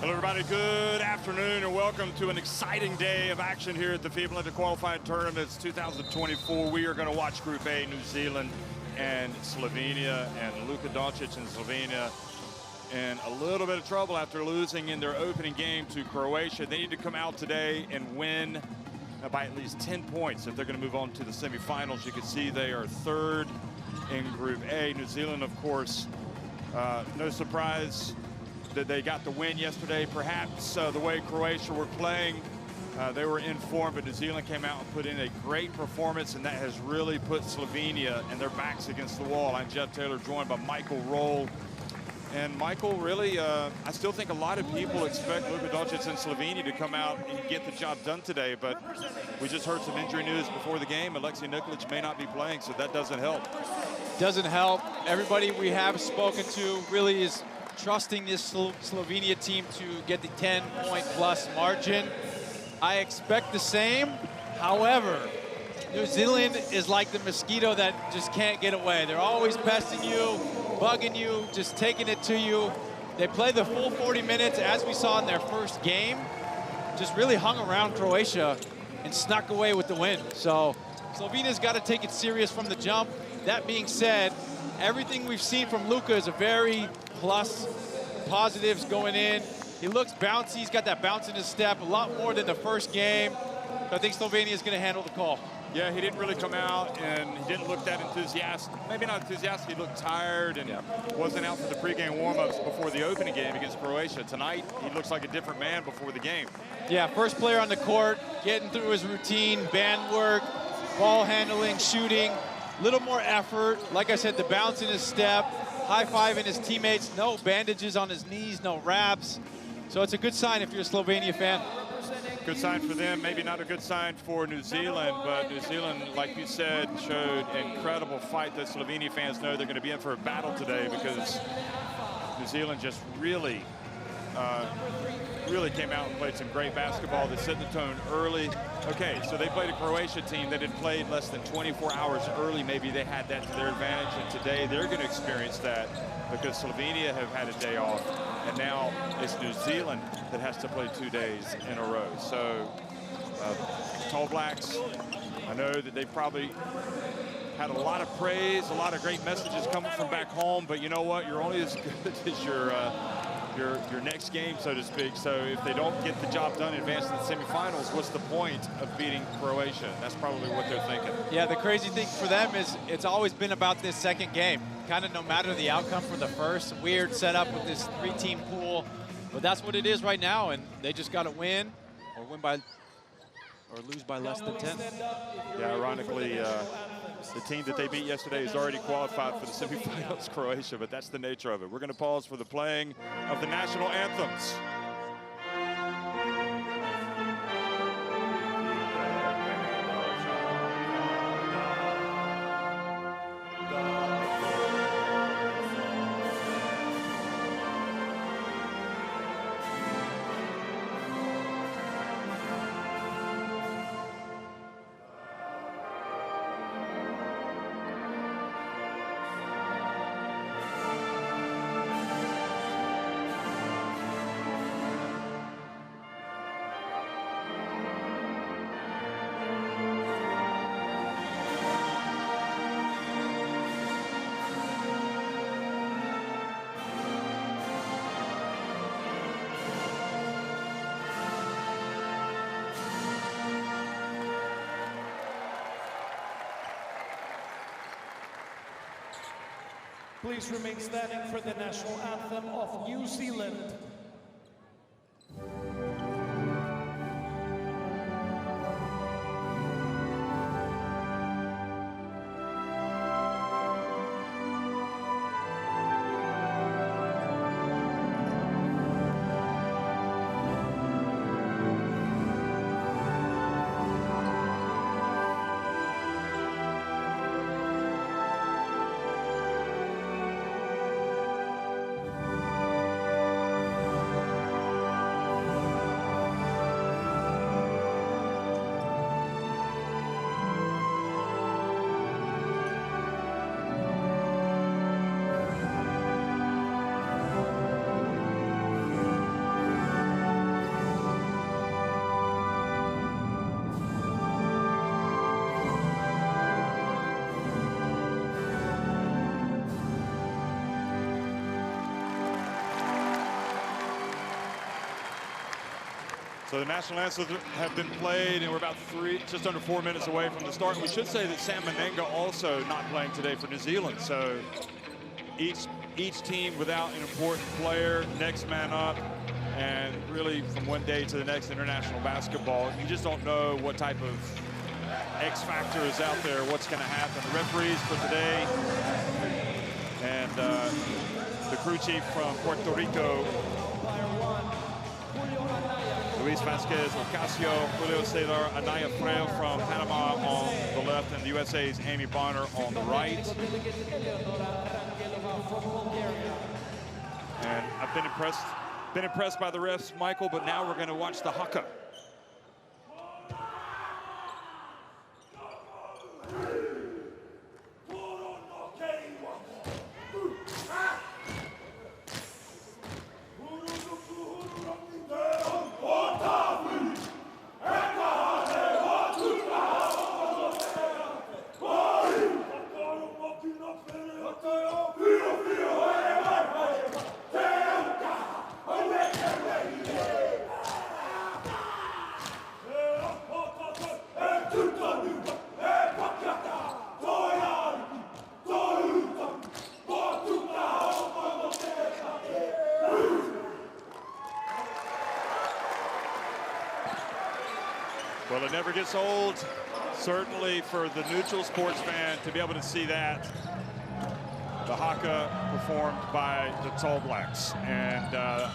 Hello, everybody. Good afternoon, and welcome to an exciting day of action here at the FIBA Qualified Tournaments 2024. We are going to watch Group A, New Zealand and Slovenia, and Luka Doncic and Slovenia in a little bit of trouble after losing in their opening game to Croatia. They need to come out today and win by at least 10 points if they're going to move on to the semifinals. You can see they are third in Group A. New Zealand, of course, no surprise that they got the win yesterday. Perhaps the way Croatia were playing, they were in form, but New Zealand came out and put in a great performance, and that has really put Slovenia and their backs against the wall. I'm Jeff Taylor, joined by Michael Roll. And Michael, really, I still think a lot of people expect Luka Doncic and Slovenia to come out and get the job done today, but we just heard some injury news before the game. Alexei Nikolic may not be playing, so that doesn't help. Doesn't help. Everybody we have spoken to really is trusting this Slovenia team to get the 10-point plus margin. I expect the same. However, New Zealand is like the mosquito that just can't get away. They're always pesting you, bugging you, just taking it to you. They played the full 40 minutes, as we saw in their first game, just really hung around Croatia and snuck away with the win. So Slovenia's got to take it serious from the jump. That being said, everything we've seen from Luka is a very plus positives going in. He looks bouncy. He's got that bounce in his step, a lot more than the first game. So I think Slovenia is going to handle the call. Yeah, he didn't really come out, and he didn't look that enthusiastic. Maybe not enthusiastic, he looked tired and wasn't out for the pregame warm-ups before the opening game against Croatia. Tonight, he looks like a different man before the game. Yeah, first player on the court, getting through his routine, band work, ball handling, shooting, a little more effort. Like I said, the bounce in his step, high-fiving his teammates, no bandages on his knees, no wraps. So it's a good sign if you're a Slovenia fan. Good sign for them, maybe not a good sign for New Zealand, but New Zealand, like you said, showed incredible fight that Slovenia fans know they're going to be in for a battle today, because New Zealand just really came out and played some great basketball. They set the tone early. Okay, so they played a Croatia team that had played less than 24 hours early. Maybe they had that to their advantage, and today they're going to experience that because Slovenia have had a day off, and now it's New Zealand that has to play 2 days in a row. So, Tall Blacks, I know that they probably had a lot of praise, a lot of great messages coming from back home, but you know what? You're only as good as your next game, so to speak. So if they don't get the job done and advance to the semifinals, what's the point of beating Croatia? That's probably what they're thinking. Yeah, the crazy thing for them is it's always been about this second game. Kind of no matter the outcome for the first. Weird setup with this three-team pool, but that's what it is right now, and they just got to win or lose by less than 10. Yeah, ironically, the team that they beat yesterday is already qualified for the semifinals, Croatia, but that's the nature of it. We're going to pause for the playing of the national anthems. Please remain standing for the national anthem of New Zealand. So the national anthems have been played, and we're about just under 4 minutes away from the start. We should say that Sam Menenga also not playing today for New Zealand. So each team without an important player, next man up, and really from one day to the next, international basketball, you just don't know what type of X factor is out there, what's going to happen. The referees for today, and the crew chief from Puerto Rico, Luis Vasquez Ocasio, Julio Cesar Anaya Freo from Panama on the left, and the USA's Amy Bonner on the right. And I've been impressed by the refs, Michael, but now we're going to watch the haka. Well, it never gets old, certainly for the neutral sports fan, to be able to see that. The haka performed by the Tall Blacks. And I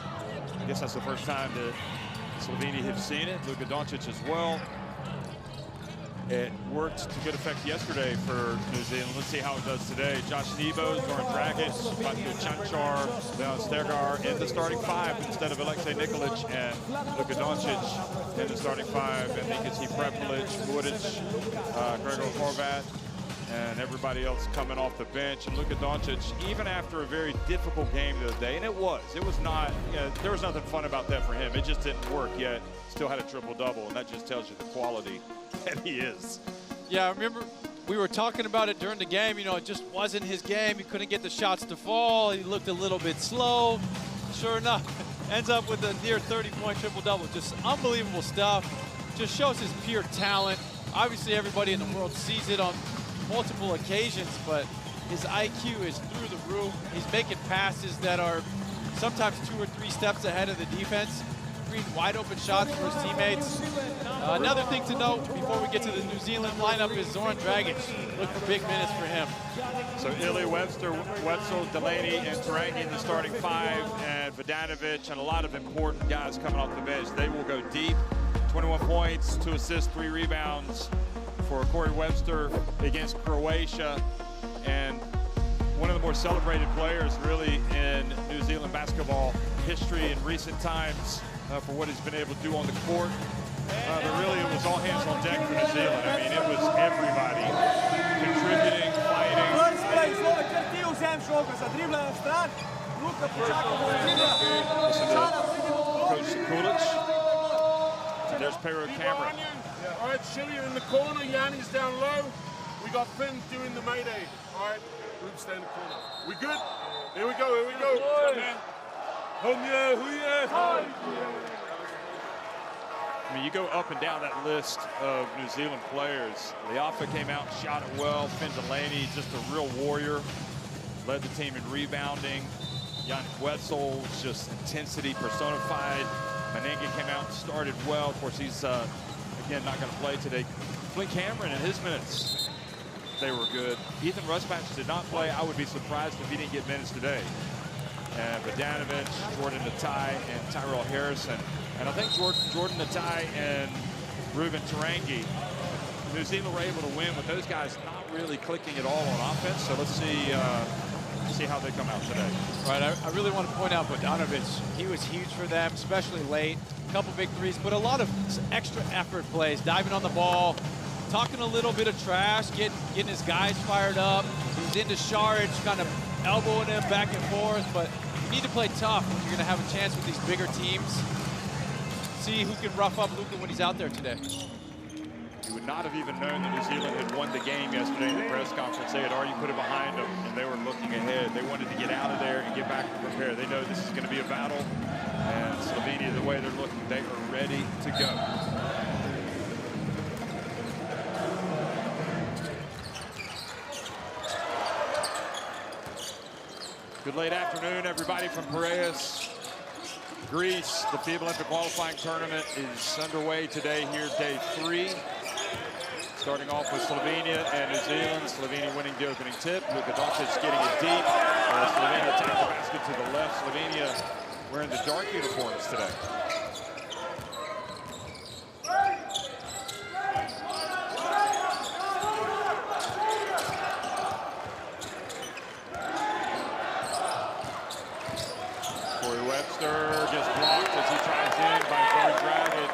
guess that's the first time that Slovenia have seen it. Luka Doncic as well. It worked to good effect yesterday for New Zealand. Let's see how it does today. Josh Nebo, Zoran Dragic, Batko Cancar, Leon Stegar in the starting five instead of Alexei Nikolic and Luka Doncic in the starting five. And Nikici Prepelic, Vudic, Gregor Horvat, and everybody else coming off the bench. And Luka Doncic, even after a very difficult game the other day, and it was not, you know, there was nothing fun about that for him. It just didn't work yet. Still had a triple-double, and that just tells you the quality that he is. Yeah, I remember we were talking about it during the game. You know, it just wasn't his game. He couldn't get the shots to fall. He looked a little bit slow. Sure enough, ends up with a near 30-point triple-double. Just unbelievable stuff. Just shows his pure talent. Obviously, everybody in the world sees it on multiple occasions, but his IQ is through the roof. He's making passes that are sometimes 2 or 3 steps ahead of the defense. Wide open shots for his teammates. Another thing to note before we get to the New Zealand lineup is Zoran Dragic. Look for big minutes for him. So Ilya, Webster, Wetzel, Delaney, and Tarangi in the starting five, and Vodanovic, and a lot of important guys coming off the bench. They will go deep. 21 points, 2 assists, 3 rebounds for Corey Webster against Croatia. And one of the more celebrated players really in New Zealand basketball history in recent times for what he's been able to do on the court. But really, it was all hands on deck for New Zealand. I mean, it was everybody contributing, fighting. Listen to Coach Kulic. And there's Pero Cameron. Yeah, all right, Shilly in the corner, Yanni's down low. We got Finn doing the mayday. All right, Ruben, stay in the corner. We good? Here we go, here we go. Yeah, I mean, you go up and down that list of New Zealand players. Leafa came out, shot it well. Finn Delaney, just a real warrior. Led the team in rebounding. Jan Wetzel, just intensity personified. Menenga came out and started well. Of course, he's, again, not going to play today. Flynn Cameron in his minutes, they were good. Ethan Rusbach did not play. I would be surprised if he didn't get minutes today. And Vodanovic, Jordan Natai, and Tyrell Harrison. And I think Jordan Natai and Ruben Tarangi, New Zealand were able to win with those guys not really clicking at all on offense. So let's see how they come out today. Right, I really want to point out Vodanovic. He was huge for them, especially late. A couple big threes, but a lot of extra effort plays, diving on the ball, talking a little bit of trash, getting his guys fired up. He was into Sharage, kind of elbowing him back and forth, but you need to play tough when you're going to have a chance with these bigger teams. See who can rough up Luka when he's out there today. You would not have even known that New Zealand had won the game yesterday in the press conference. They had already put it behind them, and they were looking ahead. They wanted to get out of there and get back and prepare. They know this is going to be a battle, and Slovenia, the way they're looking, they are ready to go. Good late afternoon, everybody from Piraeus, Greece. The FIBA Olympic qualifying tournament is underway today here, day 3. Starting off with Slovenia and New Zealand. Slovenia winning the opening tip. Luka Doncic getting it deep. Slovenia attack the basket to the left. Slovenia wearing the dark uniforms today. Webster gets blocked as he tries in by Dragic.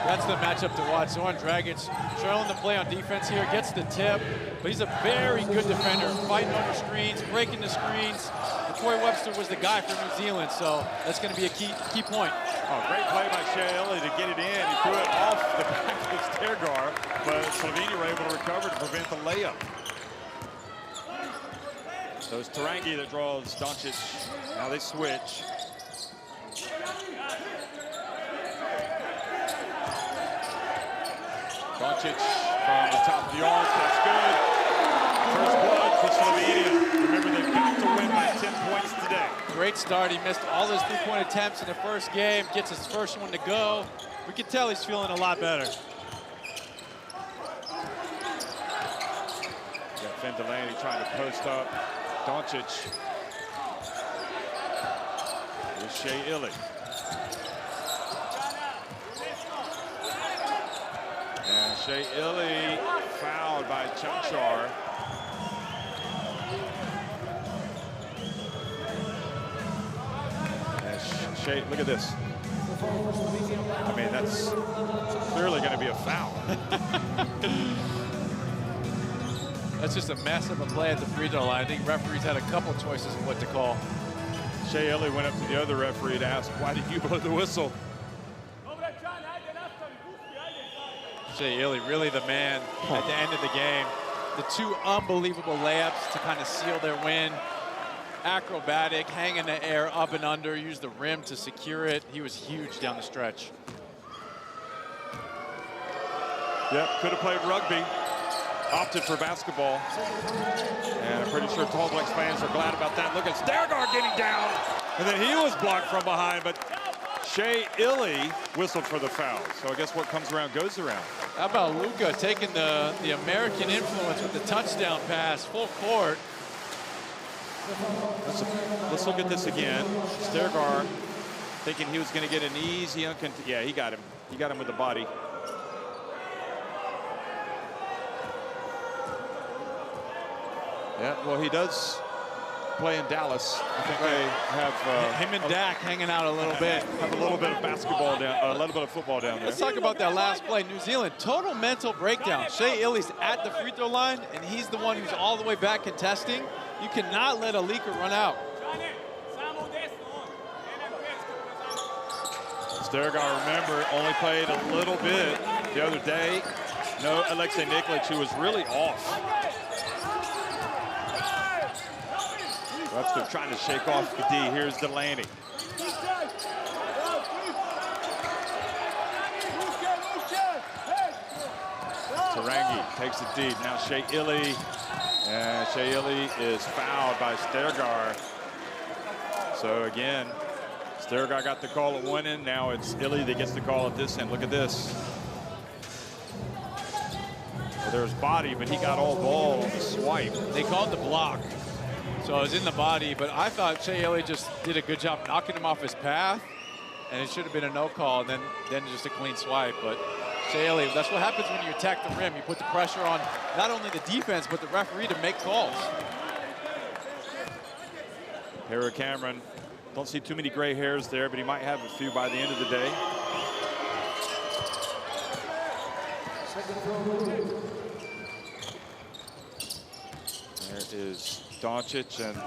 That's the matchup to watch. Zoran Dragic showing the play on defense here, gets the tip, but he's a very good defender, fighting under screens, breaking the screens. Corey Webster was the guy for New Zealand, so that's going to be a key point. Oh, great play by Shea Ili to get it in. He threw it off the back of Stergar, but Slovenia were able to recover to prevent the layup. So it's Tarangi that draws Doncic. Now they switch. Doncic from the top of the arc. That's good. First blood for Slovenia. Remember, they've got to win by 10 points today. Great start. He missed all his three-point attempts in the first game. Gets his first one to go. We can tell he's feeling a lot better. Got Finn Delaney trying to post up Doncic. Here's Shea Ili. And Shea Ili fouled by Chanchar. And Shea, look at this. I mean, that's clearly going to be a foul. That's just a mess of a play at the free throw line. I think referees had a couple choices of what to call. Shea Ili went up to the other referee to ask, why did you blow the whistle? Shea Ili really the man at the end of the game. The two unbelievable layups to kind of seal their win. Acrobatic, hang in the air, up and under, used the rim to secure it. He was huge down the stretch. Yep, could have played rugby. Opted for basketball. And I'm pretty sure Tall Blacks fans are glad about that. Look at Stergar getting down. And then he was blocked from behind, but Shea Ili whistled for the foul. So I guess what comes around goes around. How about Luka taking the American influence with the touchdown pass, full court. Let's look at this again. Stergar thinking he was going to get an easy, yeah, he got him. He got him with the body. Yeah, well, he does play in Dallas. I think they have him and Dak hanging out a little bit. Have a little bit of basketball down, a little bit of football down there. Let's talk about that last play. New Zealand, total mental breakdown. Shea Ili's at the free throw line, and he's the one who's all the way back contesting. You cannot let a leaker run out. Stergar, remember, only played a little bit the other day. No Alexei Nikolic, who was really off. Webster trying to shake off the D. Here's Delaney. Tarangi takes the D. Now Shea Ili. And Shea Ili is fouled by Stergar. So again, Stergar got the call at one end. Now it's Ili that gets the call at this end. Look at this. Well, there's body, but he got all ball on the swipe. They called the block. So it was in the body, but I thought Shea Ili just did a good job knocking him off his path, and it should have been a no call, and then just a clean swipe. But Shea Ili, that's what happens when you attack the rim. You put the pressure on not only the defense, but the referee to make calls. Harry Cameron, don't see too many gray hairs there, but he might have a few by the end of the day. There is Doncic, and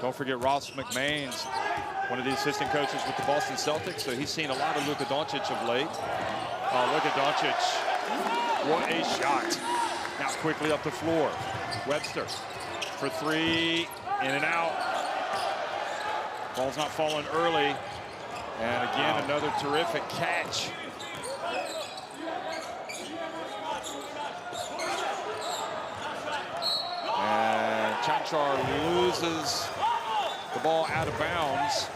don't forget Ross McMahon's one of the assistant coaches with the Boston Celtics, so he's seen a lot of Luka Doncic of late. Oh, look at Doncic. What a shot. Now quickly up the floor. Webster for three, in and out. Ball's not falling early. And again, another terrific catch. And Chanchar loses the ball out of bounds.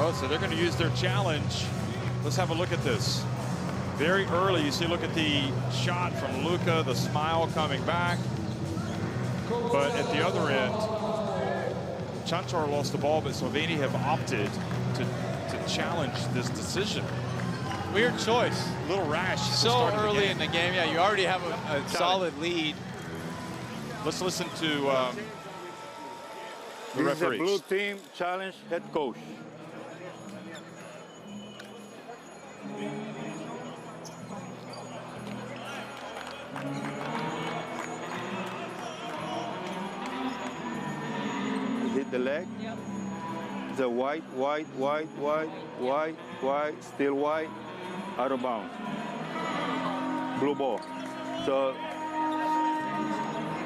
Oh, so they're going to use their challenge. Let's have a look at this. Very early, you see, look at the shot from Luka, the smile coming back. But at the other end, Chanchar lost the ball, but Slovenia have opted to challenge this decision. Weird choice. A little rash. So early in the game. Yeah, you already have a solid lead. Let's listen to the This is a referees. blue team challenge head coach. Hit the leg. The white, still white, out of bounds. Blue ball. So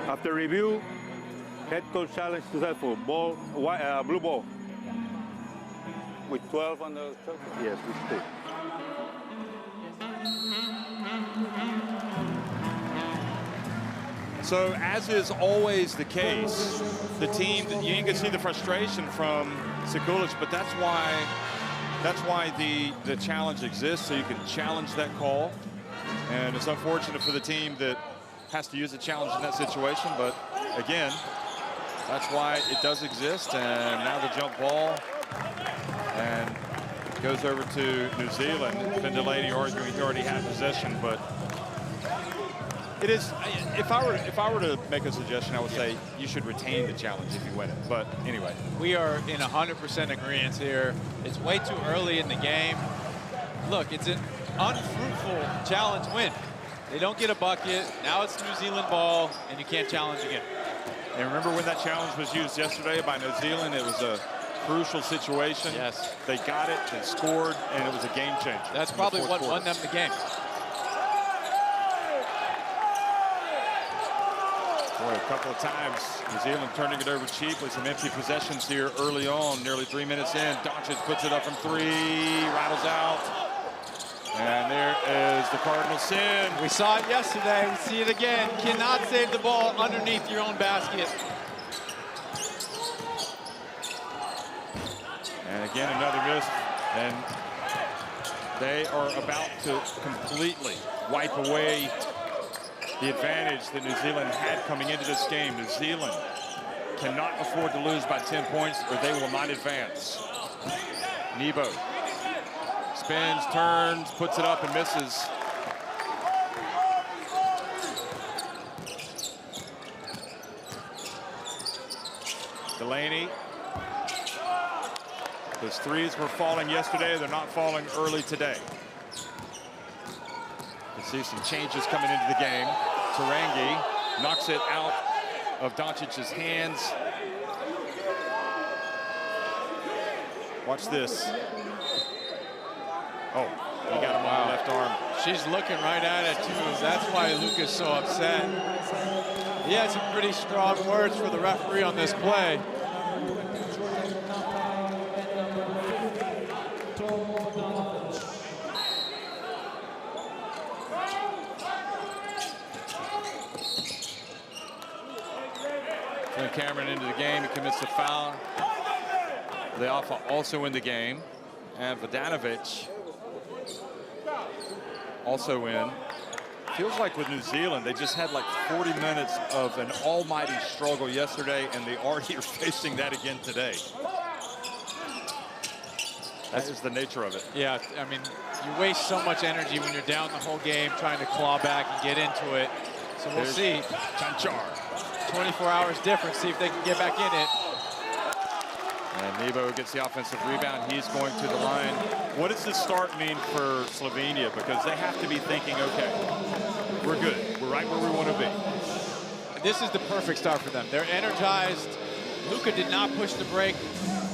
after review, head coach challenge successful. Ball, blue ball. With 12 on the circle. Yes, we stick. So, as is always the case, the team, you can see the frustration from Sekulic, but that's why the challenge exists, so you can challenge that call. And it's unfortunate for the team that has to use a challenge in that situation, but again, that's why it does exist. And now the jump ball, and goes over to New Zealand. Ben Delaney arguing he already had possession, but it is, if I were to make a suggestion, I would say you should retain the challenge if you win it. But anyway. We are in 100% agreement here. It's way too early in the game. Look, it's an unfruitful challenge win. They don't get a bucket. Now it's New Zealand ball, and you can't challenge again. And remember when that challenge was used yesterday by New Zealand? It was a crucial situation. Yes. They got it, they scored, and it was a game changer. That's probably what won them the game. Boy, a couple of times, New Zealand turning it over cheaply. Some empty possessions here early on, nearly 3 minutes in. Doncic puts it up from three, rattles out. And there is the cardinal sin. We saw it yesterday. We see it again. Cannot save the ball underneath your own basket. And again, another miss. And they are about to completely wipe away the advantage that New Zealand had coming into this game. New Zealand cannot afford to lose by 10 points or they will not advance. Nebo spins, turns, puts it up and misses. Delaney. Those threes were falling yesterday. They're not falling early today. You see some changes coming into the game. Tarangi knocks it out of Doncic's hands. Watch this. Oh, he got him on the left arm. She's looking right at it, too. That's why Luka's so upset. He had some pretty strong words for the referee on this play. Cameron into the game. He commits the foul. The Alpha also in the game. And Vodanovic also in. Feels like with New Zealand, they just had like 40 minutes of an almighty struggle yesterday, and they are here facing that again today. That is the nature of it. Yeah, I mean, you waste so much energy when you're down the whole game trying to claw back and get into it. So we'll see. Chanchar. 24 hours difference, see if they can get back in it. And Nebo gets the offensive rebound. He's going to the line. What does this start mean for Slovenia? Because they have to be thinking, okay, we're good. We're right where we want to be. This is the perfect start for them. They're energized. Luka did not push the break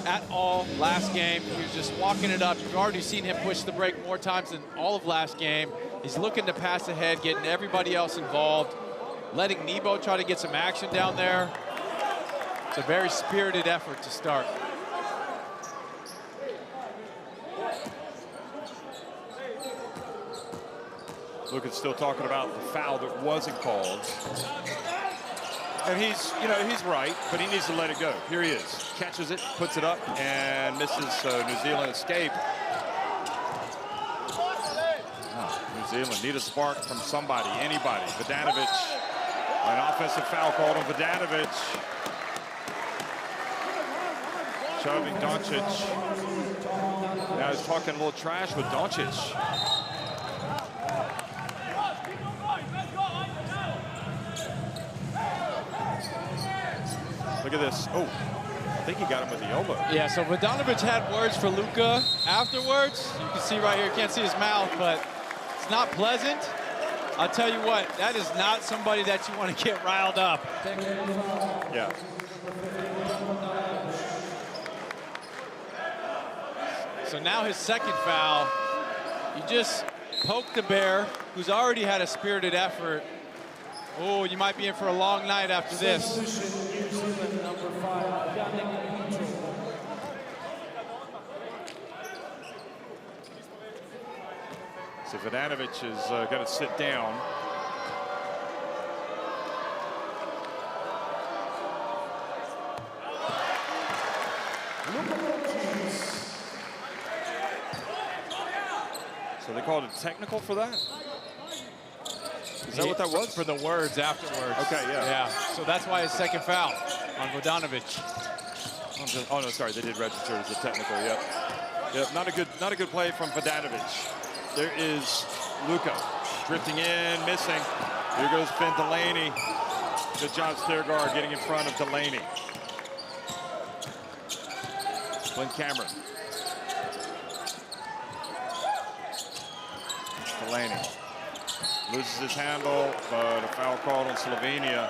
at all last game. He was just walking it up. You've already seen him push the break more times than all of last game. He's looking to pass ahead, getting everybody else involved. letting Nebo try to get some action down there. It's a very spirited effort to start. Luka's still talking about the foul that wasn't called. And he's, he's right, but he needs to let it go. Here he is. Catches it, puts it up, and misses New Zealand escape. New Zealand need a spark from somebody, anybody. Vodanovic, an offensive foul called on Vodanovic. Shoving Doncic. Now he's talking a little trash with Doncic. Look at this. Oh, I think he got him with the elbow. Yeah, so Vodanovic had words for Luka afterwards. You can see right here, you can't see his mouth, but it's not pleasant. I'll tell you what, that is not somebody that you want to get riled up. Yeah. So now his second foul. You just poked the bear, who's already had a spirited effort. Oh, you might be in for a long night after this. So Vodanovic is going to sit down. So they called it technical for that? Is that what that was? For the words afterwards. Okay, yeah. Yeah, so that's why his second foul on Vodanovic. Oh no, sorry, they did register as a technical. Yep. Yep. Not a good play from Vodanovic. There is Luka drifting in, missing. Here goes Finn Delaney. Good job, Stergaard, getting in front of Delaney. Glenn Cameron. Delaney loses his handle, but a foul called on Slovenia.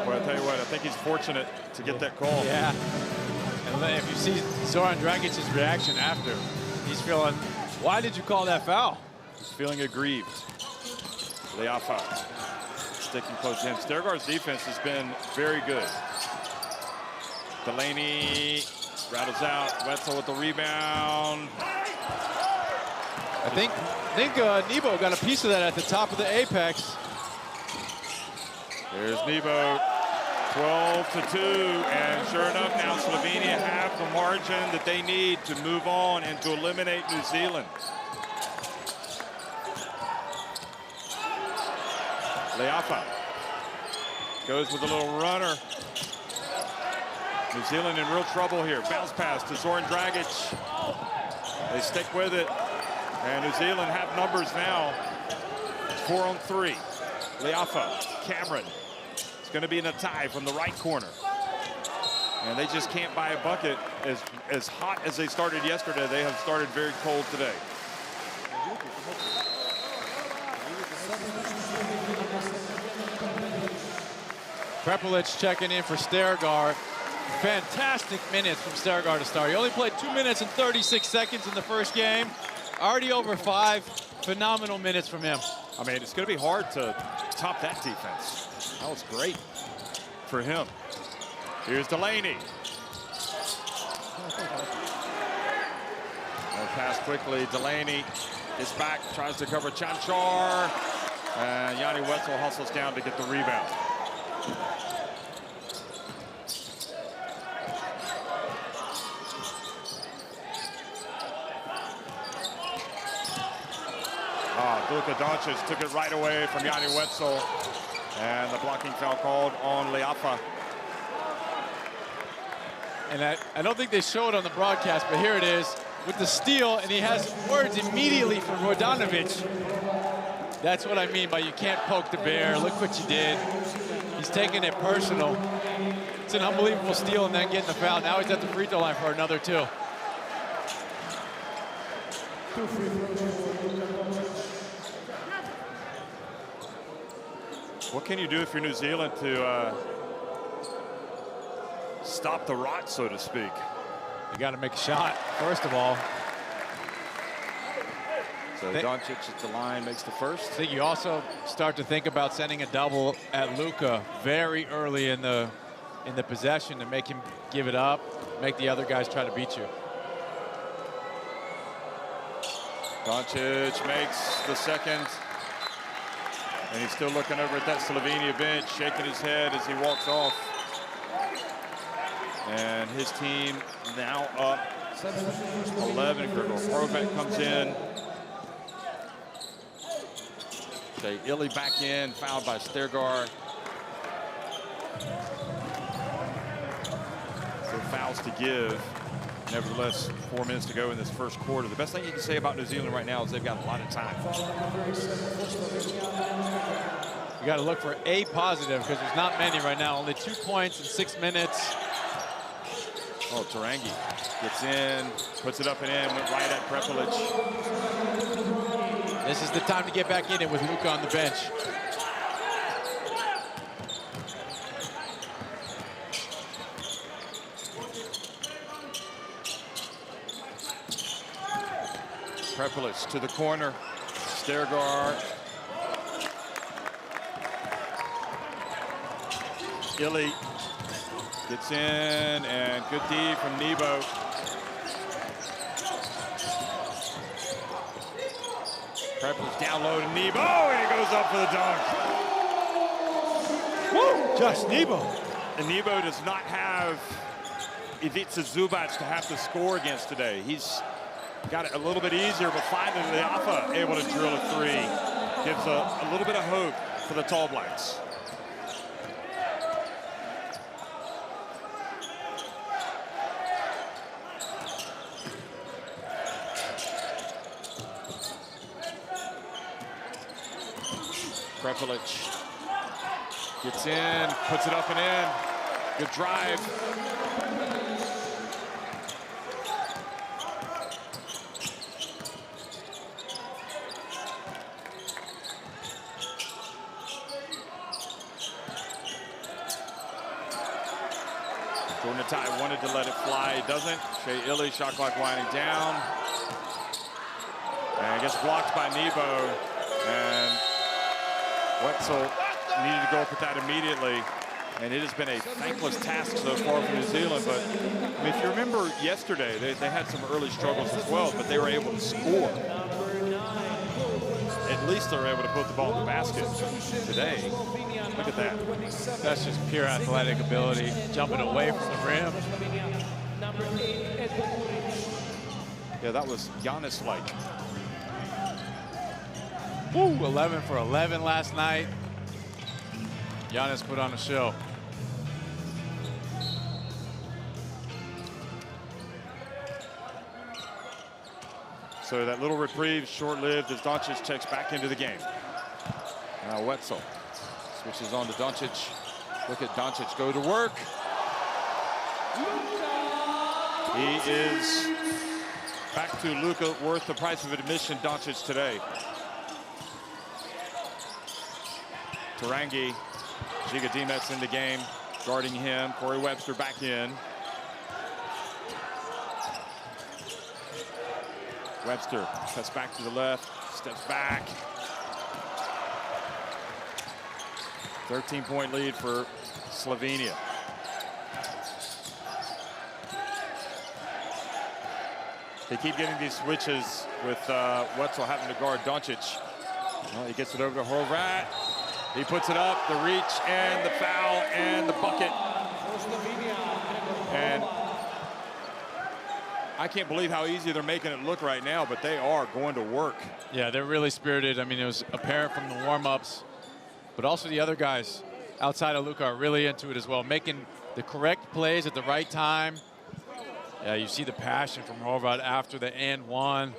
Well, I tell you what, I think he's fortunate to get that call. Yeah. And then if you see Zoran Dragic's reaction after, he's feeling, why did you call that foul? He's feeling aggrieved. Leafa sticking close to him. Stergaard's defense has been very good. Delaney rattles out. Wetzel with the rebound. I think Nebo got a piece of that at the top of the apex. There's Nebo, 12-2, and sure enough, now Slovenia have the margin that they need to move on and to eliminate New Zealand. Leafa goes with a little runner. New Zealand in real trouble here. Bounce pass to Zoran Dragic. They stick with it, and New Zealand have numbers now. 4-on-3. Leafa, Cameron. It's going to be in a tie from the right corner. And they just can't buy a bucket. As hot as they started yesterday, they have started very cold today. Prepelic checking in for Stergaard. Fantastic minutes from Stergaard to start. He only played 2 minutes and 36 seconds in the first game. Already over 5. Phenomenal minutes from him. I mean, it's going to be hard to top that defense. That was great for him. Here's Delaney. They'll pass quickly. Delaney is back, tries to cover Chanchar. And Yanni Wetzel hustles down to get the rebound. Luka Doncic took it right away from Yanni Wetzel. And the blocking foul called on Leafa. And I don't think they show it on the broadcast, but here it is with the steal, and he has words immediately for Vodanovic. That's what I mean by you can't poke the bear. Look what you did. He's taking it personal. It's an unbelievable steal and then getting the foul. Now he's at the free throw line for another 2. What can you do if you're New Zealand to stop the rot, so to speak? You got to make a shot, first of all. So Doncic at the line makes the first. I think you also start to think about sending a double at Luka very early in the possession to make him give it up, make the other guys try to beat you. Doncic makes the second. And he's still looking over at that Slovenia bench, shaking his head as he walks off. And his team now up 11. Horvat comes in. Shea Illy back in, fouled by Stergar. So fouls to give. Nevertheless, 4 minutes to go in this first quarter. The best thing you can say about New Zealand right now is they've got a lot of time. You got to look for a positive because there's not many right now. Only 2 points in 6 minutes. Oh, Tarangi gets in, puts it up and in, went right at Prepelic. This is the time to get back in it with Luka on the bench. Prepelic to the corner. Stergar. Illy gets in, and good D from Nebo. Prepelic down low to Nebo, and he goes up for the dunk. Woo! Josh Nebo. And Nebo does not have Ivica Zubac to have to score against today. He's got it a little bit easier, but finally Leafa able to drill a three. Gives a little bit of hope for the Tall Blacks. Prepelic gets in, puts it up and in. Good drive. Jordan Atai wanted to let it fly, he doesn't. Shea Illy, shot clock winding down. And gets blocked by Nebo. And Wetzel needed to go up with that immediately. And it has been a thankless task so far for New Zealand. But I mean, if you remember yesterday, they had some early struggles as well, but they were able to score. At least they were able to put the ball in the basket today. Look at that. That's just pure athletic ability, jumping away from the rim. Yeah, that was Giannis-like. Woo, 11 for 11 last night. Giannis put on a show. So that little reprieve, short-lived, as Doncic checks back into the game. Now Wetzel switches on to Doncic. Look at Doncic go to work. He is back to Luka, worth the price of admission, Doncic today. Tarangi, Giga Dimets in the game, guarding him. Corey Webster back in. Webster cuts back to the left, steps back. 13-point lead for Slovenia. They keep getting these switches with Wetzel having to guard Doncic. Well, he gets it over to Horvat. He puts it up, the reach, and the foul, and the bucket. And I can't believe how easy they're making it look right now, but they are going to work. Yeah, they're really spirited. I mean, it was apparent from the warm-ups, but also the other guys outside of Luka are really into it as well, making the correct plays at the right time. Yeah, you see the passion from Horvat after the and one.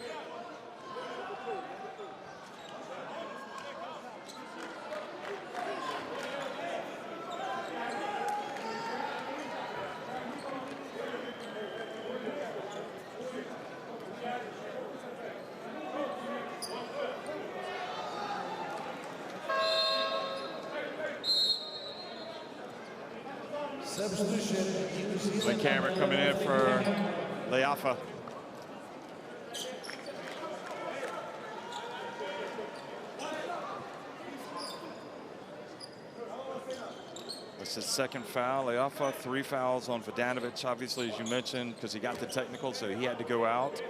The camera coming in for Leafa. That's his second foul. Leafa, 3 fouls on Vodanovic, obviously, as you mentioned, because he got the technical, so he had to go out.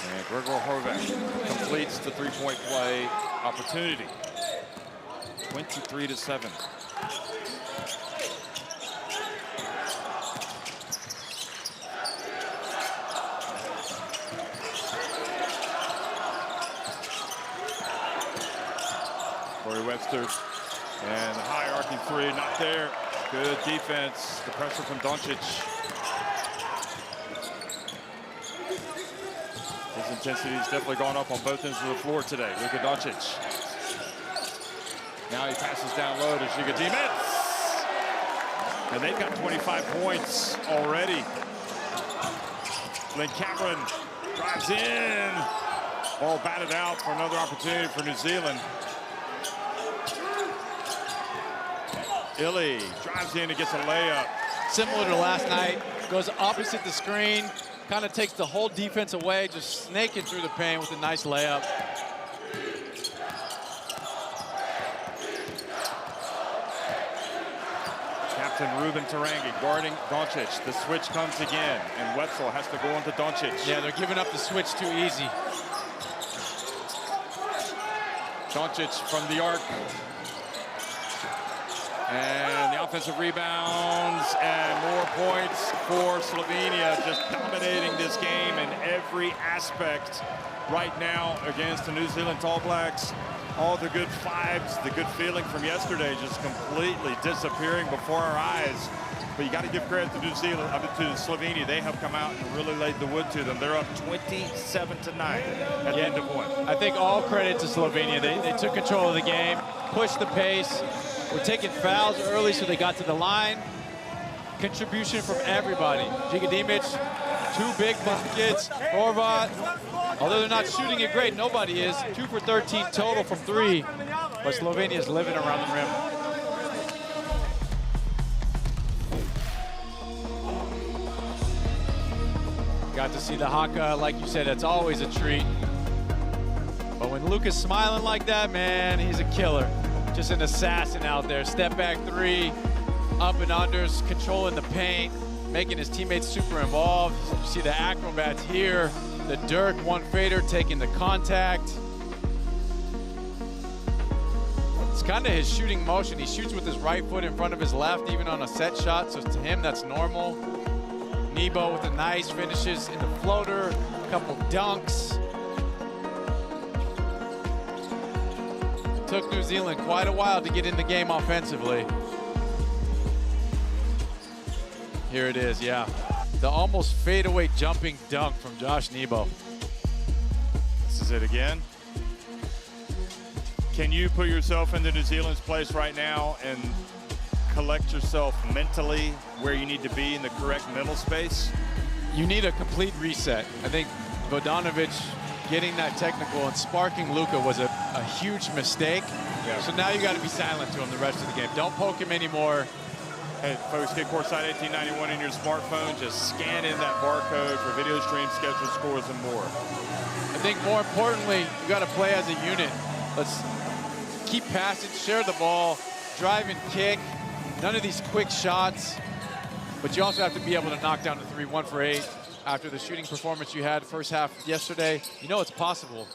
And Gregor Horvath completes the three-point play opportunity. 23-7. Corey Webster, and the high arcing three, not there. Good defense. The pressure from Doncic. His intensity has definitely gone up on both ends of the floor today. Luka Doncic. Now he passes down low to Giga Dimits. And they've got 25 points already. Then Cameron drives in. Ball batted out for another opportunity for New Zealand. Illy drives in and gets a layup. Similar to last night, goes opposite the screen, kind of takes the whole defense away, just snaking through the paint with a nice layup. Captain Ruben Tarangi guarding Doncic. The switch comes again, and Wetzel has to go into Doncic. Yeah, they're giving up the switch too easy. Doncic from the arc. And the offensive rebounds and more points for Slovenia, just dominating this game in every aspect right now against the New Zealand All Blacks. All the good vibes, the good feeling from yesterday just completely disappearing before our eyes. But you got to give credit to New Zealand, to Slovenia. They have come out and really laid the wood to them. They're up 27-9 at the end of one. I think all credit to Slovenia. They took control of the game, pushed the pace. We're taking fouls early, so they got to the line. Contribution from everybody. Giga Dimits, 2 big buckets. Horvath, although they're not shooting it great, nobody is. 2 for 13 total from 3, but Slovenia's living around the rim. Got to see the haka, like you said, that's always a treat. But when Luka's smiling like that, man, he's a killer. Just an assassin out there. Step back 3, up and unders, controlling the paint, making his teammates super involved. You see the acrobats here. The Dirk one fader taking the contact. It's kind of his shooting motion. He shoots with his right foot in front of his left, even on a set shot. So to him, that's normal. Nebo with the nice finishes in the floater, a couple dunks. Took New Zealand quite a while to get in the game offensively. Here it is, yeah. The almost fadeaway jumping dunk from Josh Nebo. This is it again. Can you put yourself into New Zealand's place right now and collect yourself mentally where you need to be in the correct mental space? You need a complete reset. I think Vodanovic getting that technical and sparking Luka was a huge mistake. Yeah. So now you got to be silent to him the rest of the game. Don't poke him anymore. Hey, folks, get Courtside 1891 in your smartphone. Just scan in that barcode for video streams, schedule scores, and more. I think more importantly, you got to play as a unit. Let's keep passing, share the ball, drive and kick. None of these quick shots. But you also have to be able to knock down the 3, 1 for 8. After the shooting performance you had first half yesterday, you know it's possible.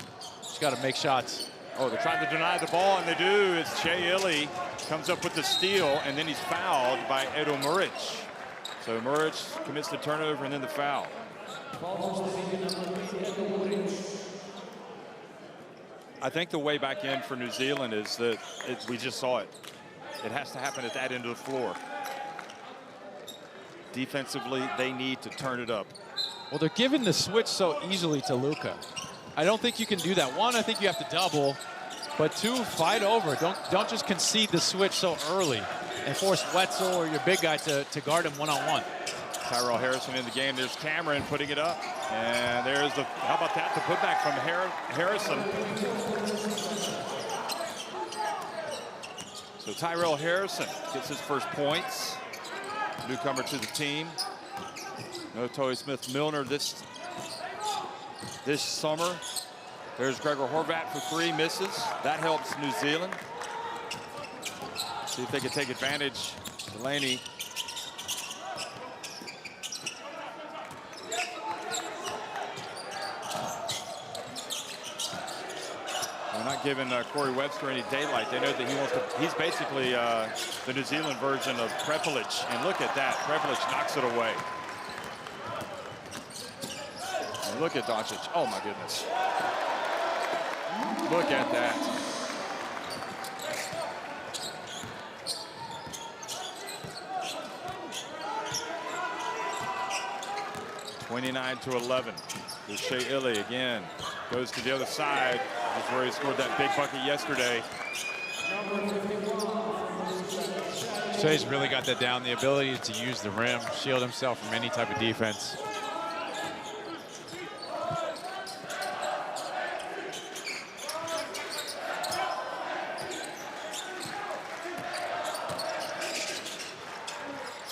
Just got to make shots. Oh, they're trying to deny the ball, and they do. It's Che Illy comes up with the steal, and then he's fouled by Edo Muric. So Muric commits the turnover and then the foul. I think the way back in for New Zealand is that we just saw it. It has to happen at that end of the floor. Defensively, they need to turn it up. Well, they're giving the switch so easily to Luka. I don't think you can do that. 1, I think you have to double, but 2, fight over. Don't just concede the switch so early and force Wetzel or your big guy to guard him one-on-one. Tyrell Harrison in the game. There's Cameron putting it up. And there's the, how about that, the putback from Harrison. So Tyrell Harrison gets his first points. Newcomer to the team. No Toy Smith-Milner this summer. There's Gregor Horvat for 3, misses. That helps New Zealand. See if they can take advantage. Delaney. They're not giving Corey Webster any daylight. They know that he wants to. He's basically the New Zealand version of Prepelic. And look at that. Prepelic knocks it away. And look at Doncic. Oh, my goodness. Look at that. (29-11). There's Shea Illy again. Goes to the other side. That's where he scored that big bucket yesterday. Shea's really got that down, the ability to use the rim, shield himself from any type of defense.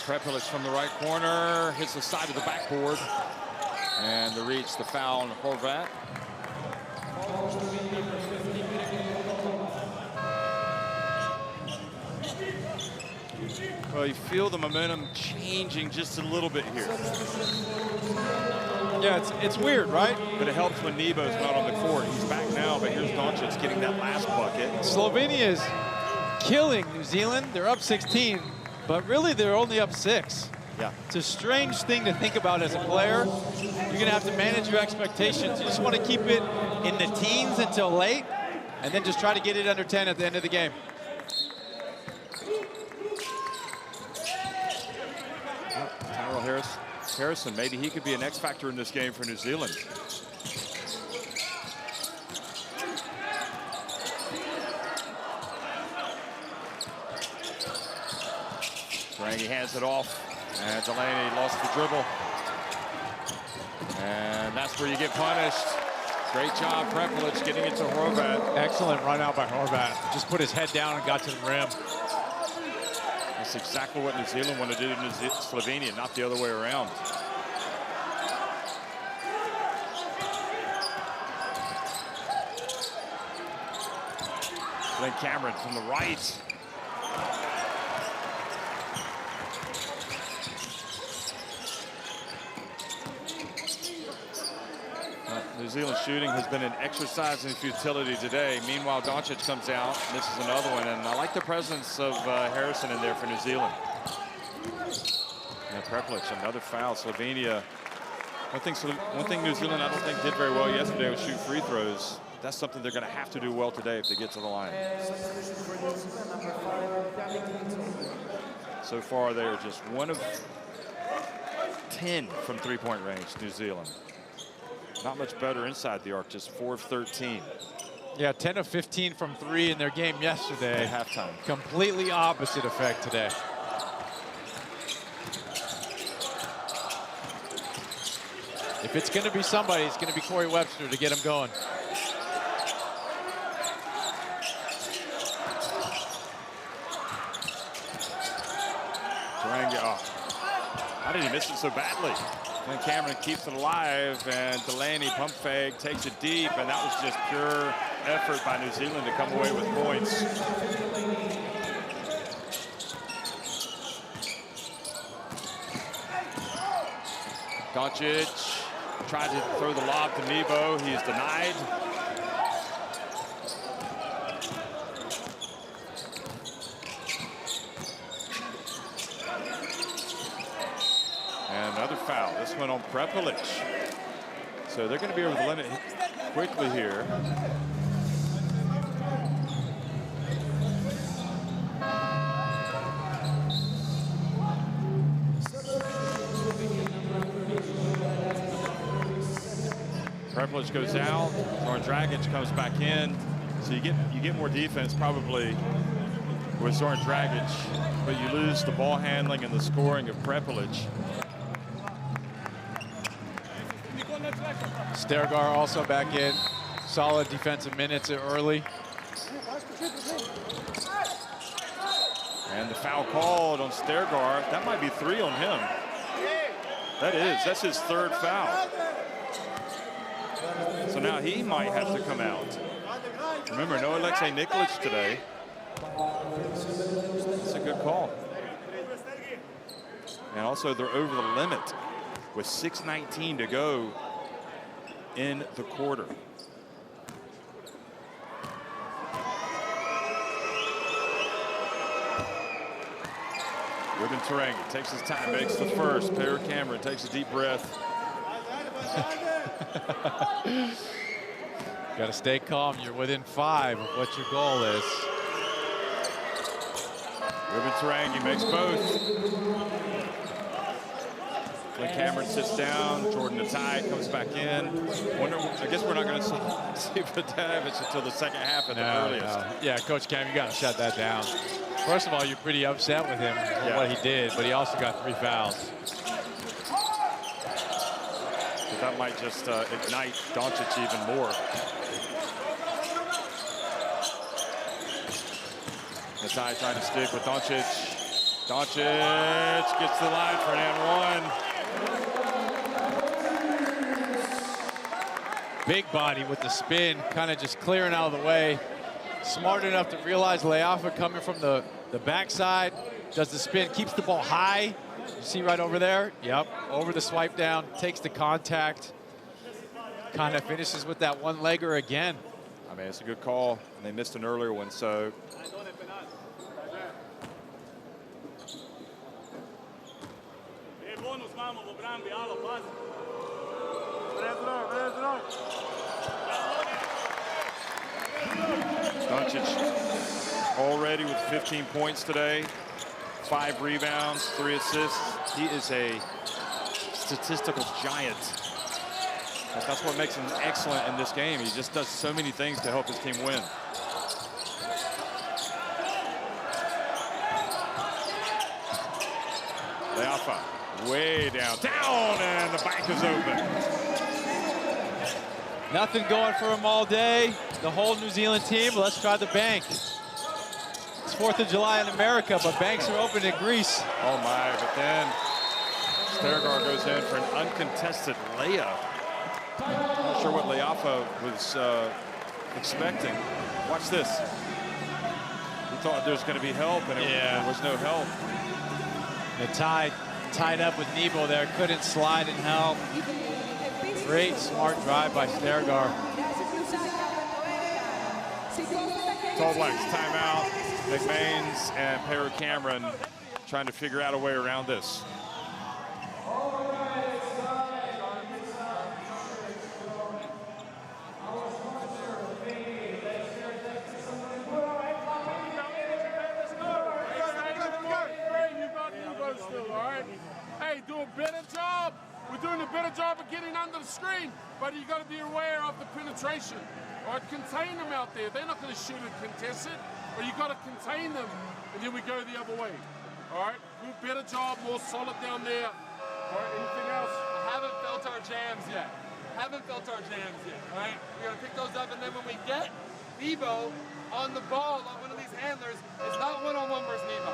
Prepelic from the right corner, hits the side of the backboard. And the reach, the foul on Horvat. Well, you feel the momentum changing just a little bit here. Yeah, it's weird, right? But it helps when Nebo's not on the court. He's back now, but here's Doncic getting that last bucket. Slovenia is killing New Zealand. They're up 16, but really they're only up 6. Yeah. It's a strange thing to think about as a player. You're going to have to manage your expectations. You just want to keep it in the teens until late, and then just try to get it under 10 at the end of the game. Tyrell Harrison, maybe he could be an X factor in this game for New Zealand. Rangi hands it off. And Delaney lost the dribble. And that's where you get punished. Great job, Prepelic, getting it to Horvat. Excellent run out by Horvat. Just put his head down and got to the rim. That's exactly what New Zealand want to do to Slovenia, not the other way around. Glenn Cameron from the right. New Zealand shooting has been an exercise in futility today. Meanwhile, Doncic comes out. This is another one, and I like the presence of Harrison in there for New Zealand. And Prepelic, another foul. Slovenia. One thing New Zealand I don't think did very well yesterday was shoot free throws. That's something they're going to have to do well today if they get to the line. So far, they are just 1 of 10 from three-point range, New Zealand. Not much better inside the arc, just 4 of 13. Yeah, 10 of 15 from 3 in their game yesterday. At halftime. Completely opposite effect today. If it's going to be somebody, it's going to be Corey Webster to get him going. How did he miss it so badly? And Cameron keeps it alive, and Delaney pump fake, takes it deep, and that was just pure effort by New Zealand to come away with points. Doncic tried to throw the lob to Nebo. He is denied. And another foul. This one on Prepelic. So they're going to be over the limit quickly here. Prepelic goes out. Zoran Dragic comes back in. So you get more defense probably with Zoran Dragic, but you lose the ball handling and the scoring of Prepelic. Stergar also back in. Solid defensive minutes early. And the foul called on Stergaard. That might be 3 on him. That is. That's his 3rd foul. So now he might have to come out. Remember, no Alexei Nikolic today. That's a good call. And also, they're over the limit with 6:19 to go in the quarter. Ruben Tarangi takes his time, makes the first. Perry Cameron takes a deep breath. Got to stay calm. You're within 5 of what your goal is. Ruben Tarangi makes both. When Cameron sits down, Jordan Atai comes back in. I guess we're not going to see Vadanovich until the second half at the earliest. No. Yeah, Coach Cam, you got to shut that down. First of all, you're pretty upset with him for what he did, but he also got 3 fouls. But that might just ignite Doncic even more. Atai trying to stick with Doncic. Doncic gets to the line for an and 1. Big body with the spin, kind of just clearing out of the way. Smart enough to realize Leafa coming from the backside, does the spin, keeps the ball high. You see right over there? Yep, over the swipe down, takes the contact. Kind of finishes with that one-legger again. I mean, it's a good call. And they missed an earlier one, so. Doncic already with 15 points today, 5 rebounds, 3 assists. He is a statistical giant. But that's what makes him excellent in this game. He just does so many things to help his team win. Leafa way down, and the bank is open. Nothing going for him all day. The whole New Zealand team. Let's try the bank. It's 4th of July in America, but banks are open in Greece. Oh my, but then Stergaard goes in for an uncontested layup. Not sure what Leafa was expecting. Watch this. He thought there was going to be help, and there was no help. The tied up with Nebo there, couldn't slide and help. Great smart drive by Stergaard. All Blacks timeout. McMains and Perry Cameron trying to figure out a way around this. Hey, do a better job. We're doing a better job of getting under the screen, but you got to be aware of the penetration. All right, contain them out there. They're not going to shoot and contest it, but you got to contain them, and then we go the other way. All right, do a better job, more solid down there. All right, anything else? I haven't felt our jams yet. All right, we got to pick those up, and then when we get Nebo on the ball on one of these handlers, it's not one-on-one versus Nebo.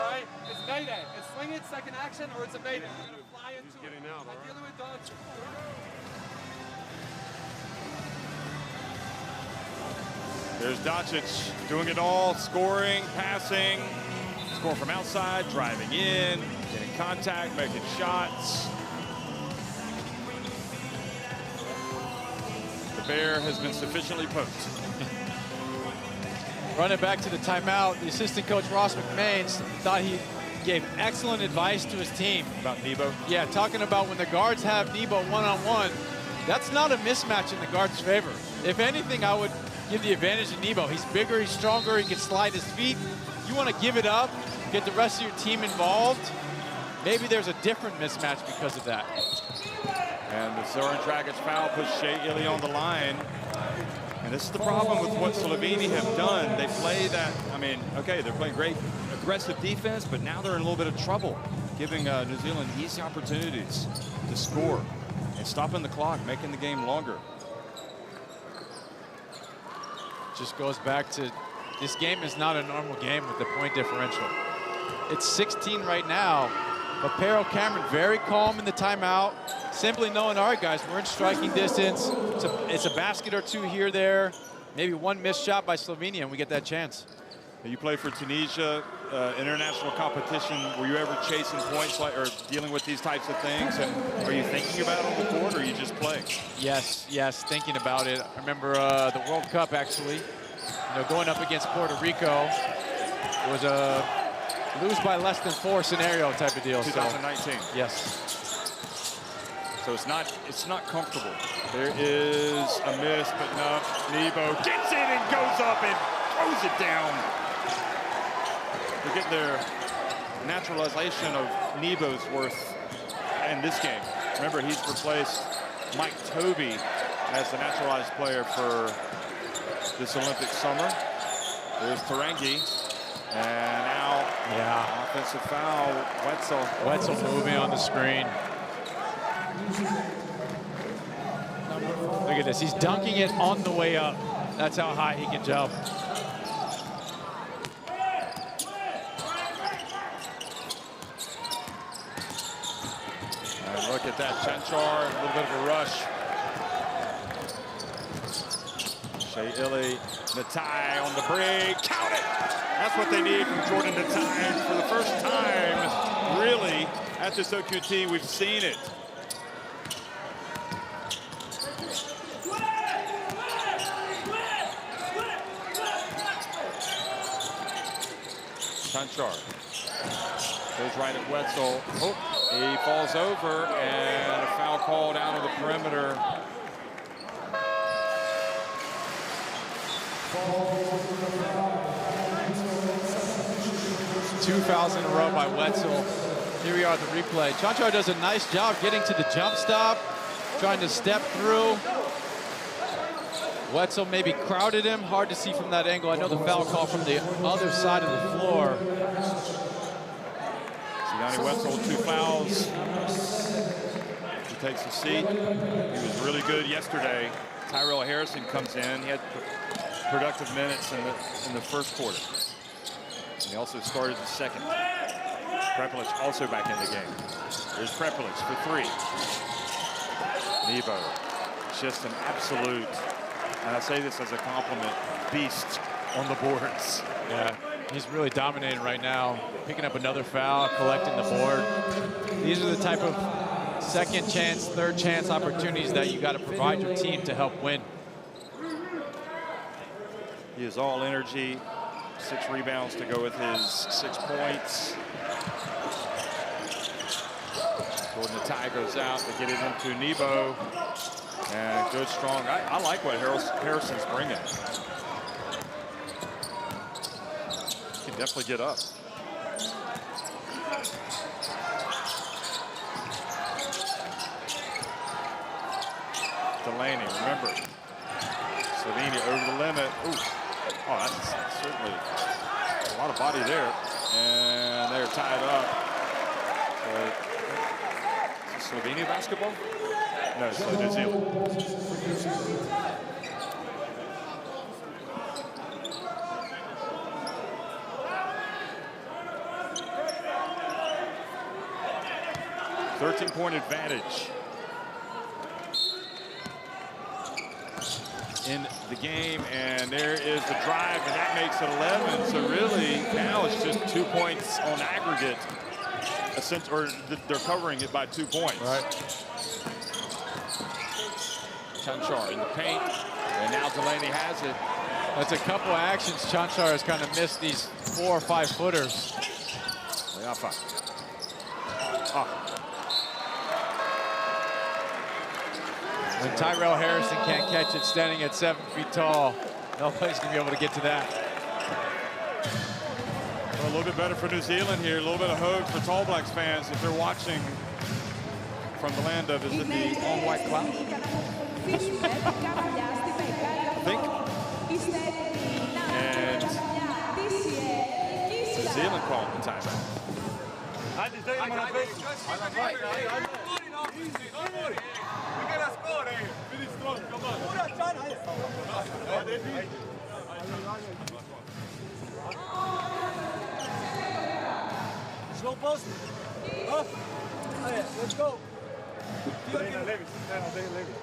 All right, it's mayday. It's swing it, second action, or it's a mayday. We're going to fly into it. Getting out, all right. Dealing with Doncic. There's Doncic doing it all, scoring, passing, scoring from outside, driving in, getting contact, making shots. The bear has been sufficiently poked. Running back to the timeout, the assistant coach Ross McMains thought he gave excellent advice to his team. About Nebo? Yeah, talking about when the guards have Nebo one-on-one, that's not a mismatch in the guard's favor. If anything, I would give the advantage to Nebo. He's bigger, he's stronger, he can slide his feet. You want to give it up, get the rest of your team involved. Maybe there's a different mismatch because of that. And the Zoran Dragic foul puts Shea Ili on the line. And this is the problem with what Slovenia have done. They play that, I mean, okay, they're playing great aggressive defense, but now they're in a little bit of trouble, giving New Zealand easy opportunities to score and stopping the clock, making the game longer. Just goes back to, this game is not a normal game with the point differential. It's 16 right now. But Pero Cameron very calm in the timeout, simply knowing, all right, guys, we're in striking distance. It's a basket or two here, there. Maybe one missed shot by Slovenia, and we get that chance. You play for Tunisia, international competition. Were you ever chasing points or dealing with these types of things? And are you thinking about it on the court, or are you just playing? Yes, thinking about it. I remember the World Cup, actually. Going up against Puerto Rico. It was a lose by less than 4 scenario type of deal. 2019. So, yes. So it's not comfortable. There is a miss, but no. Nebo gets it and goes up and throws it down. We're getting their naturalization of Nebo's worth in this game. Remember, he's replaced Mike Tobey as the naturalized player for this Olympic summer. There's Ferengi. And now, offensive foul, Wetzel. Wetzel moving on the screen. Look at this, he's dunking it on the way up. That's how high he can jump. And look at that, Chanchar, a little bit of a rush. Shea Illy, Natai on the break, count it! That's what they need from Jordan Natai. For the first time, really, at this OQT, we've seen it. Chanchar goes right at Wetzel. Oh, he falls over, and a foul called out of the perimeter. Two fouls in a row by Wetzel. Here we are at the replay. Chanchar does a nice job getting to the jump stop, trying to step through. Wetzel maybe crowded him. Hard to see from that angle. I know the foul call from the other side of the floor. Yanni Wetzel, 2 fouls. He takes a seat. He was really good yesterday. Tyrell Harrison comes in. He had productive minutes in the first quarter. And he also started the second. Prepelic also back in the game. There's Prepelic for 3. Nebo, just an absolute, and I say this as a compliment, beast on the boards. Yeah, he's really dominating right now. Picking up another foul, collecting the board. These are the type of second chance, third chance opportunities that you got to provide your team to help win. He is all energy. 6 rebounds to go with his 6 points. Jordan Natai goes out to get it into Nebo. And good, strong. I like what Harrison's bringing. He can definitely get up. Delaney, remember. Slovenia over the limit. Ooh. Oh, that's certainly a lot of body there. And they're tied up. Is it Slovenia basketball? No, it's New Zealand. Thirteen-point advantage in the game, and there is the drive, and that makes it 11. So really, now it's just 2 points on aggregate, or they're covering it by 2 points. Right. Chanchar in the paint, and now Delaney has it. That's a couple of actions. Chanchar has kind of missed these 4 or 5 footers. When Tyrell Harrison can't catch it standing at 7 feet tall, nobody's going to be able to get to that. Well, a little bit better for New Zealand here. A little bit of hope for Tall Blacks fans if they're watching from the land of, is it the all-white cloud? I think. And New Zealand calling the timeout. close. Up. Allez, let's go. Levi.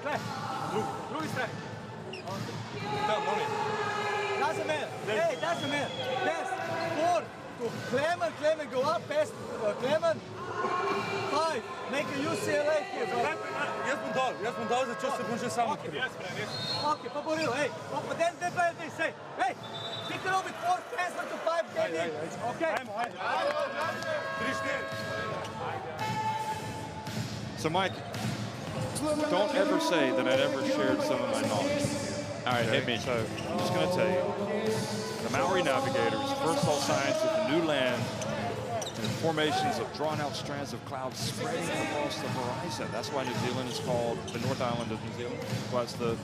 Klaar. Louis track. Doesn't matter. Hey, doesn't matter. Pass. 4. Go. Clement, go up. Pass. Clement. 5. Make a UCLA here, bro. Jaz bom dal, začel se bom že sam odkril. Okay, pa boril, hey. But then play this, hey. Hey, pick it up with 4, transfer to 5, get in. Okay. So, Mike, don't ever say that I never shared some of my knowledge. All right, hit me. So, I'm just going to tell you. The Maori navigators first saw signs of the new land and formations of drawn-out strands of clouds spreading across the horizon. That's why New Zealand is called the North Island of New Zealand. Was the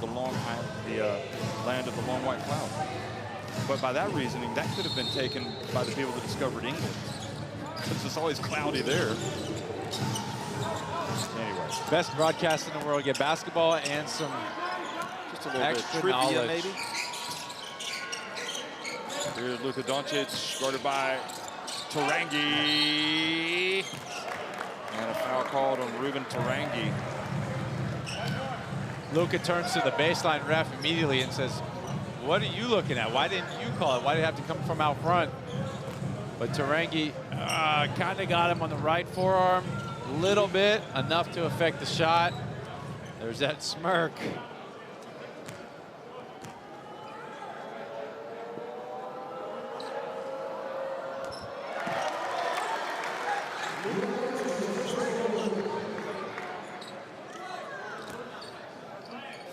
land of the long white cloud. But by that reasoning, that could have been taken by the people that discovered England, since it's always cloudy there. Anyway, Best broadcast in the world. Get basketball and some just a little extra bit trivia, knowledge. maybe. Here's Luka Doncic, guarded by Tarangi. And a foul called on Ruben Tarangi. Luka turns to the baseline ref immediately and says, what are you looking at? Why didn't you call it? Why did it have to come from out front? But Tarangi kind of got him on the right forearm a little bit, enough to affect the shot. There's that smirk.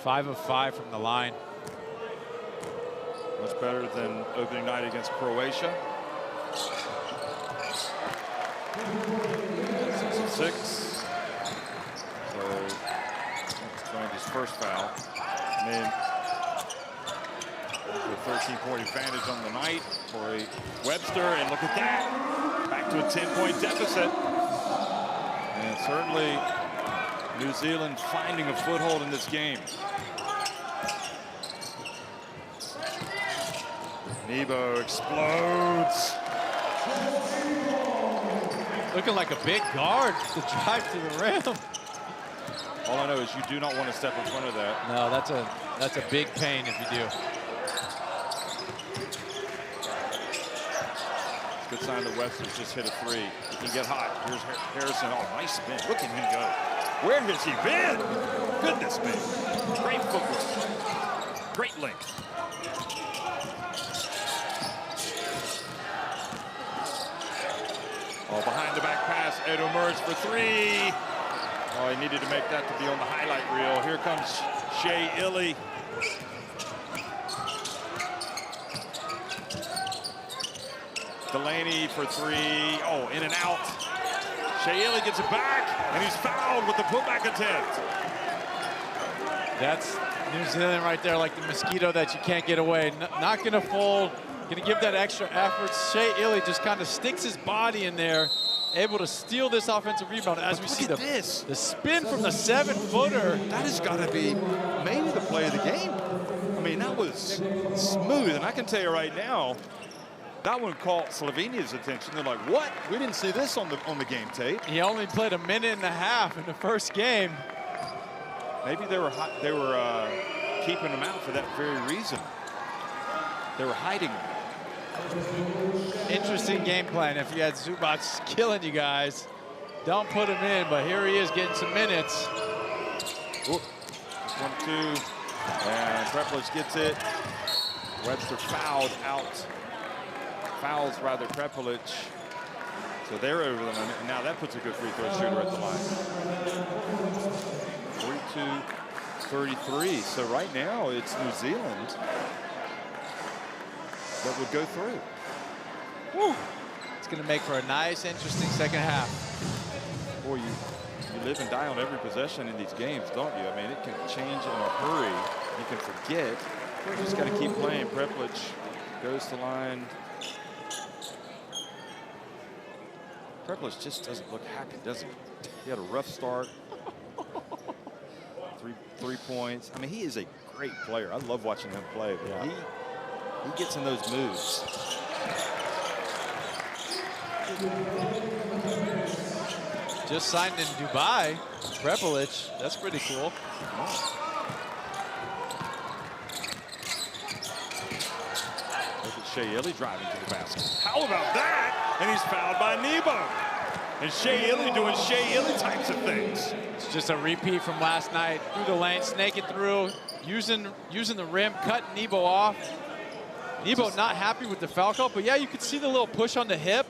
Five of 5 from the line. Much better than opening night against Croatia. 6 of 6. So that's Tarangi's first foul. And then a 13-point advantage on the night for Webster. And look at that. Back to a 10-point deficit. And certainly New Zealand finding a foothold in this game. Nebo explodes. Looking like a big guard to drive to the rim. All I know is you do not want to step in front of that. No, that's a big pain if you do. Good sign that Webster's just hit a 3. He can get hot. Here's Harrison. Oh, nice spin. Look at him go. Where has he been? Goodness me. Great footwork. Great length. Oh, behind the back pass. Edo Merge for 3. Oh, he needed to make that to be on the highlight reel. Here comes Shea Illy. Delaney for 3. Oh, in and out. Shea Illy gets it back, and he's fouled with the putback attempt. That's New Zealand right there, like the mosquito that you can't get away. Not going to fold, going to give that extra effort. Shea Illy just kind of sticks his body in there, able to steal this offensive rebound. As we see the spin from the 7-footer. That has got to be maybe the play of the game. I mean, that was smooth, and I can tell you right now, that one caught Slovenia's attention. They're like, what? We didn't see this on the game tape. He only played a minute and a half in the first game. Maybe they were keeping him out for that very reason. They were hiding him. Interesting game plan. If you had Zubac killing you guys, don't put him in, but here he is getting some minutes. Ooh. 1-2, and Prepelic gets it. Webster fouls rather Prepelic. So they're over the limit, and now that puts a good free throw shooter at the line. 42-33. So right now it's New Zealand that would go through. Woo. It's going to make for a nice, interesting second half. Boy, you live and die on every possession in these games, don't you? I mean, it can change in a hurry. You can forget. You just got to keep playing. Prepelic goes to line. Prepelic just doesn't look happy, does he? He had a rough start. Three points. I mean, he is a great player. I love watching him play, but he gets in those moves. just signed in Dubai, Prepelic. That's pretty cool. Look at Shea Illy driving to the basket. How about that? And he's fouled by Nebo. And Shea Illy doing Shea Illy types of things. It's just a repeat from last night. Through the lane, snake it through, using the rim, cutting Nebo off. Nebo not happy with the foul call, but yeah, you could see the little push on the hip.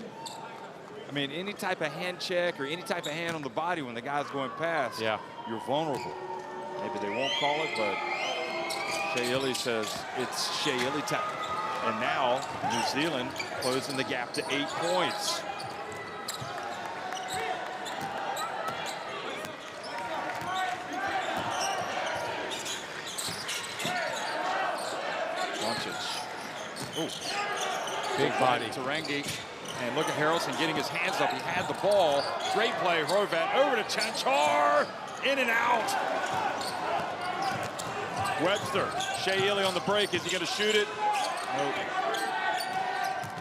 I mean, any type of hand check or any type of hand on the body when the guy's going past, yeah, you're vulnerable. Maybe they won't call it, but Shea Illy says it's Shea Illy time. And now New Zealand closing the gap to 8 points. Ooh. Big body. Tarangi. And look at Harrelson getting his hands up. He had the ball. Great play, Horvat. Over to Chanchar. In and out. Webster. Shea Illy on the break. Is he going to shoot it? Nope.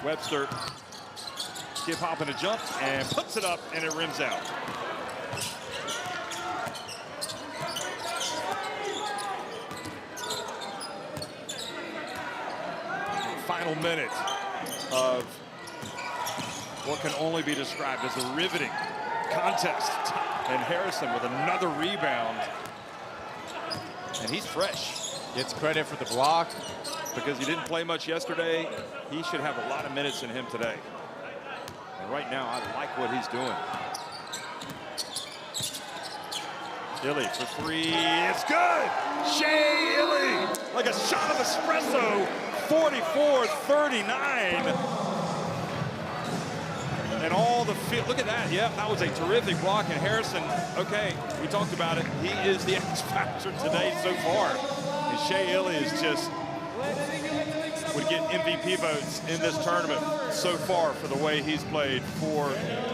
Webster. Skip hop and a jump. And puts it up, and it rims out. Final minute of what can only be described as a riveting contest. And Harrison with another rebound. And he's fresh. Gets credit for the block. Because he didn't play much yesterday, he should have a lot of minutes in him today. And right now, I like what he's doing. Illy for three. It's good! Shea Illy! Like a shot of espresso. 44-39. And all the field, look at that. Yeah, that was a terrific block. And Harrison, okay, we talked about it. He is the X factor today so far. And Shea Illy is just, would get MVP votes in this tournament so far for the way he's played for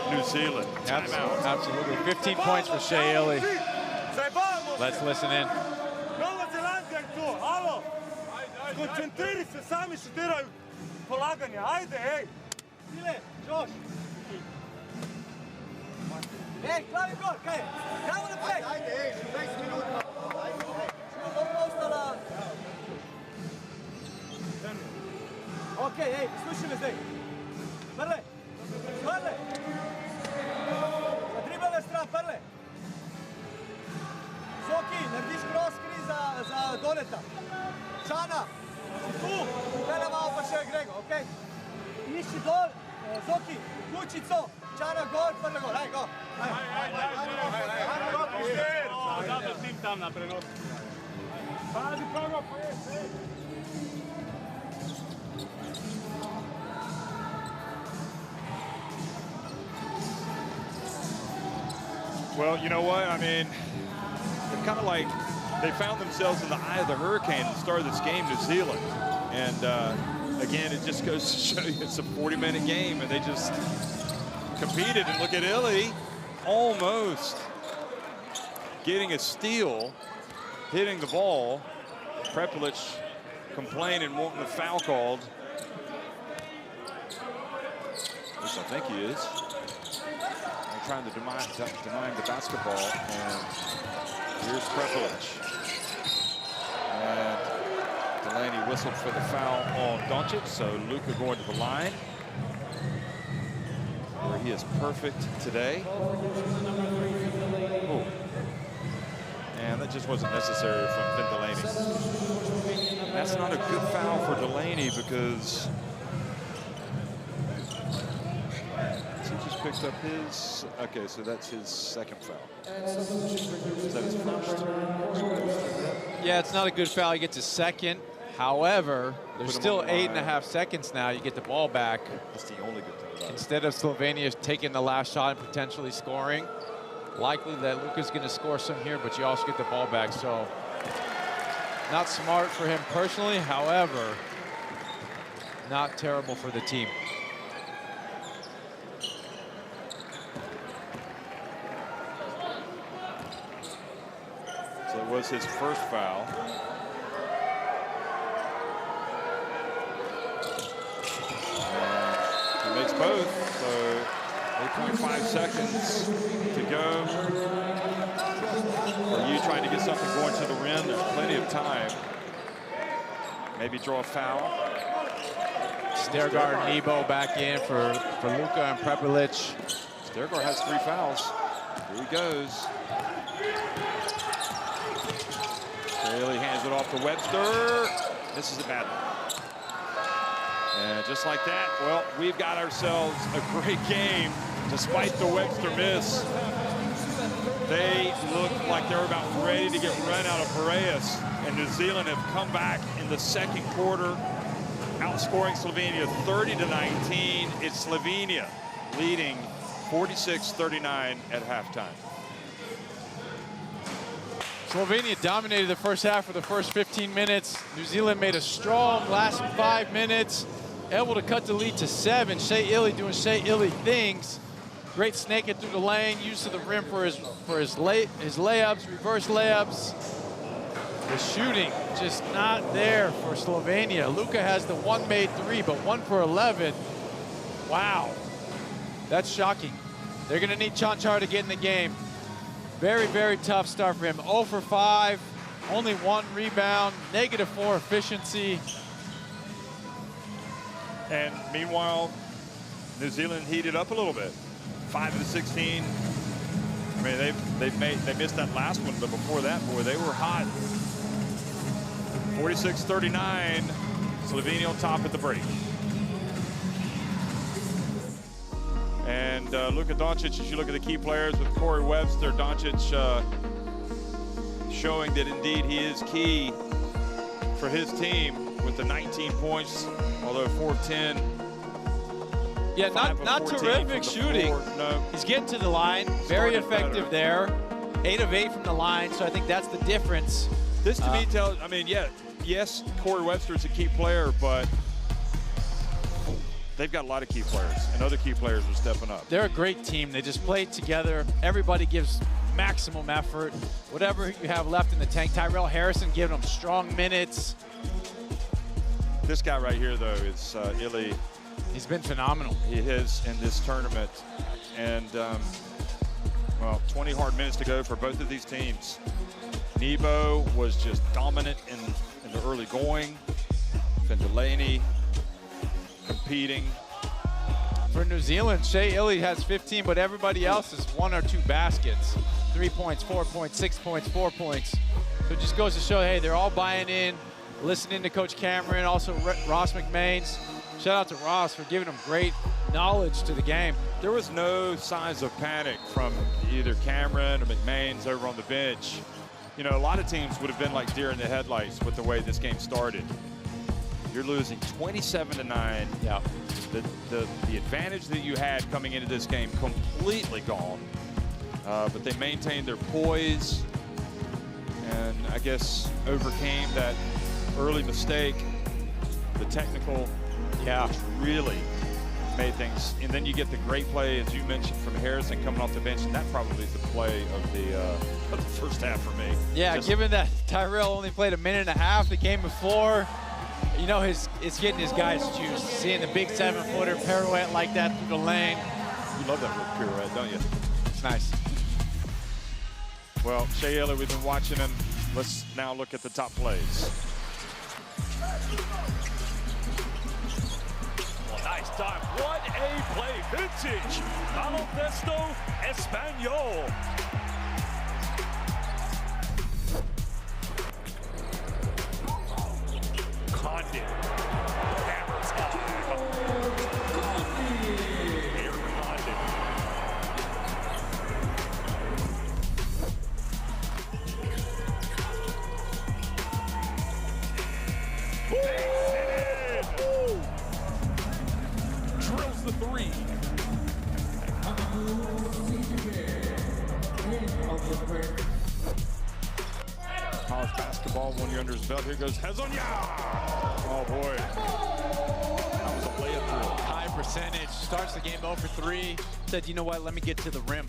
New Zealand. Timeout. Absolutely. 15 points for Shea Illy. Let's listen in. Koncentriraj se, sami šutiraju polaganje, ajde, ej! Sile, Josh! Ej, glavi gor, kaj? Kamo naprej! Ajde, ej, 20 minuta! Dobro ostala! Okej, ej, slušaj me zdaj! Prle! Prle! Zadribale stran, prle! Zoki, narediš cross kri za Doneta! Čana! Tu! Tele malo pa še Grego, okej? Išči dol, Zoki, ključico, Čana gol, prle gol, aj, go! Zato tim tam na prenosu. Pazi koga, pa je, Well, you know what? I mean, they're kind of like, they found themselves in the eye of the hurricane at the start of this game, New Zealand. And again, it just goes to show you it's a 40-minute game, and they just competed. And look at Illy, almost getting a steal, hitting the ball. Prepelic complaining, wanting the foul called. At least I think he is. They're trying to deny the basketball, and here's Prepelic. And Delaney whistled for the foul on Doncic, so Luka going to the line, where he is perfect today. Ooh. And that just wasn't necessary from Finn Delaney. That's not a good foul for Delaney because he just picked up his, okay, so that's his second foul. Is that his first? Yeah, it's not a good foul. He gets his second. However, there's still 8.5 seconds now. You get the ball back. That's the only good thing about it. Instead of Slovenia taking the last shot and potentially scoring. Likely that Luka's going to score some here, but you also get the ball back. So not smart for him personally. However, not terrible for the team. So it was his first foul. And he makes both, so 8.5 seconds to go. For you trying to get something going to the rim, there's plenty of time. Maybe draw a foul. Stergaard and Nebo back in for Luka and Prepelic. Stergaard has 3 fouls. Here he goes. Bailey hands it off to Webster. This is a bad one. And just like that, well, we've got ourselves a great game despite the Webster miss. They looked like they were about ready to get run out of Piraeus, and New Zealand have come back in the second quarter, outscoring Slovenia 30-19. It's Slovenia leading 46-39 at halftime. Slovenia dominated the first half for the first 15 minutes. New Zealand made a strong last 5 minutes, able to cut the lead to 7. Shea Ili doing Shea Ili things. Great snaking through the lane, use of the rim for his layups, reverse layups. The shooting just not there for Slovenia. Luka has the 1 made 3, but 1 for 11. Wow, that's shocking. They're gonna need Chanchar to get in the game. Very, very tough start for him. 0 for 5, only 1 rebound, -4 efficiency. And meanwhile, New Zealand heated up a little bit. 5 of the 16. I mean, they missed that last one, but before that, boy, they were hot. 46-39, Slovenia on top at the break. And Luka Doncic, as you look at the key players with Corey Webster, Doncic showing that indeed he is key for his team with the 19 points, although 4 of 10. Yeah, not terrific shooting. No. He's getting to the line, very effective there. 8 of 8 from the line, so I think that's the difference. This to me tells, I mean, yes, Corey Webster is a key player, but they've got a lot of key players, and other key players are stepping up. They're a great team. They just play together. Everybody gives maximum effort. Whatever you have left in the tank. Tyrell Harrison giving them strong minutes. This guy right here, though, is Ili. He's been phenomenal. He is in this tournament. And, well, 20 hard minutes to go for both of these teams. Nebo was just dominant in the early going. Delaney competing. For New Zealand, Shea Ili has 15, but everybody else is 1 or 2 baskets. 3 points, 4 points, 6 points, 4 points. So it just goes to show, hey, they're all buying in, listening to Coach Cameron, also Ross McMains. Shout out to Ross for giving them great knowledge to the game. There was no signs of panic from either Cameron or McMains over on the bench. You know, a lot of teams would have been like deer in the headlights with the way this game started. You're losing 27-9. Yeah. The advantage that you had coming into this game completely gone. But they maintained their poise and I guess overcame that early mistake, the technical, which really made things. And then you get the great play, as you mentioned, from Harrison coming off the bench, and that probably is the play of the first half for me. Yeah, given that Tyrell only played 1.5 minutes the game before, you know, it's getting his guys juiced. Seeing the big 7-footer pirouette like that through the lane. You love that pirouette, don't you? It's nice. Well, Shea Ili, we've been watching him. Let's now look at the top plays. Well, nice dive. What a play. Vintage. Baloncesto Español. Condon. Hammers high. Here, Condon. Drills the 3. College basketball, 1 year under his belt. Here goes Hezonia. Oh boy. That was a layup drill. High percentage, starts the game 0 for 3. Said, you know what, let me get to the rim.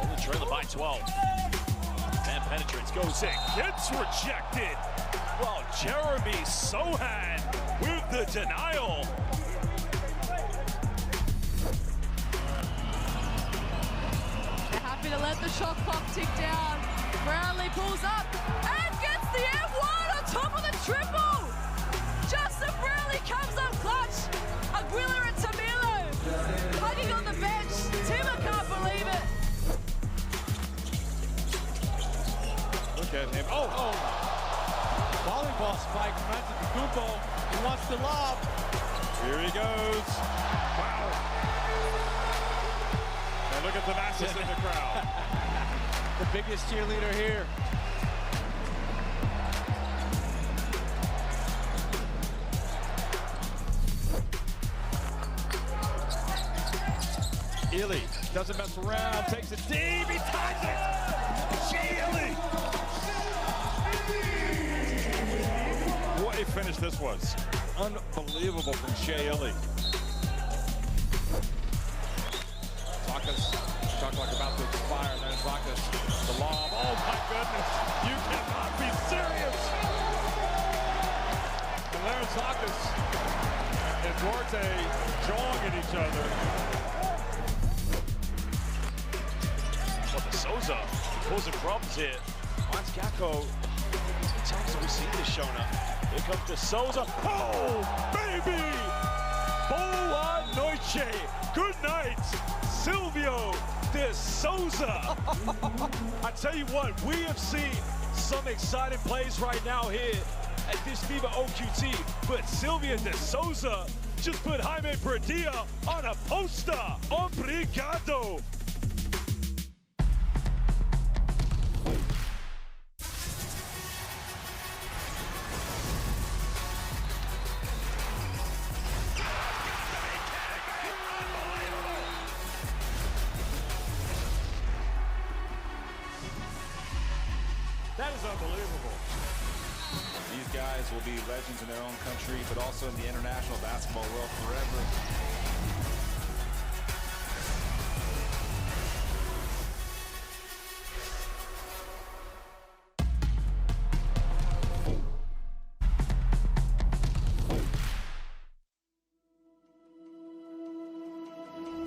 Only trailing by 12. And penetrates, goes in, gets rejected. Well, Jeremy Sohan with the denial. to let the shot clock tick down. Brownlee pulls up and gets the F1 on top of the triple. Justin Brownlee comes up clutch. Aguilar and Tamilo hugging on the bench. Tima can't believe it. Look at him. Oh! Volleyball spike from Antetokounmpo. He wants to lob. Here he goes. Wow. And look at the masses in the crowd. The biggest cheerleader here. Ely doesn't mess around, takes it deep, he ties it! Ely! What a finish this was. Unbelievable from Shea Ely. Vakas, talk like about to expire, and there's Vakas, the lob. Oh my goodness, you cannot be serious! And there's Vakas and Duarte jawing at each other. Well, the Souza pulls and drums it. Once Gakko, how many times have we seen this shown up? Here comes the Souza. Oh, baby! Boa noite. Good night, Silvio de Souza. I tell you what, we have seen some exciting plays right now here at this FIBA OQT, but Silvio de Souza just put Jaime Pradilla on a poster. Obrigado. That is unbelievable. These guys will be legends in their own country, but also in the international basketball world forever.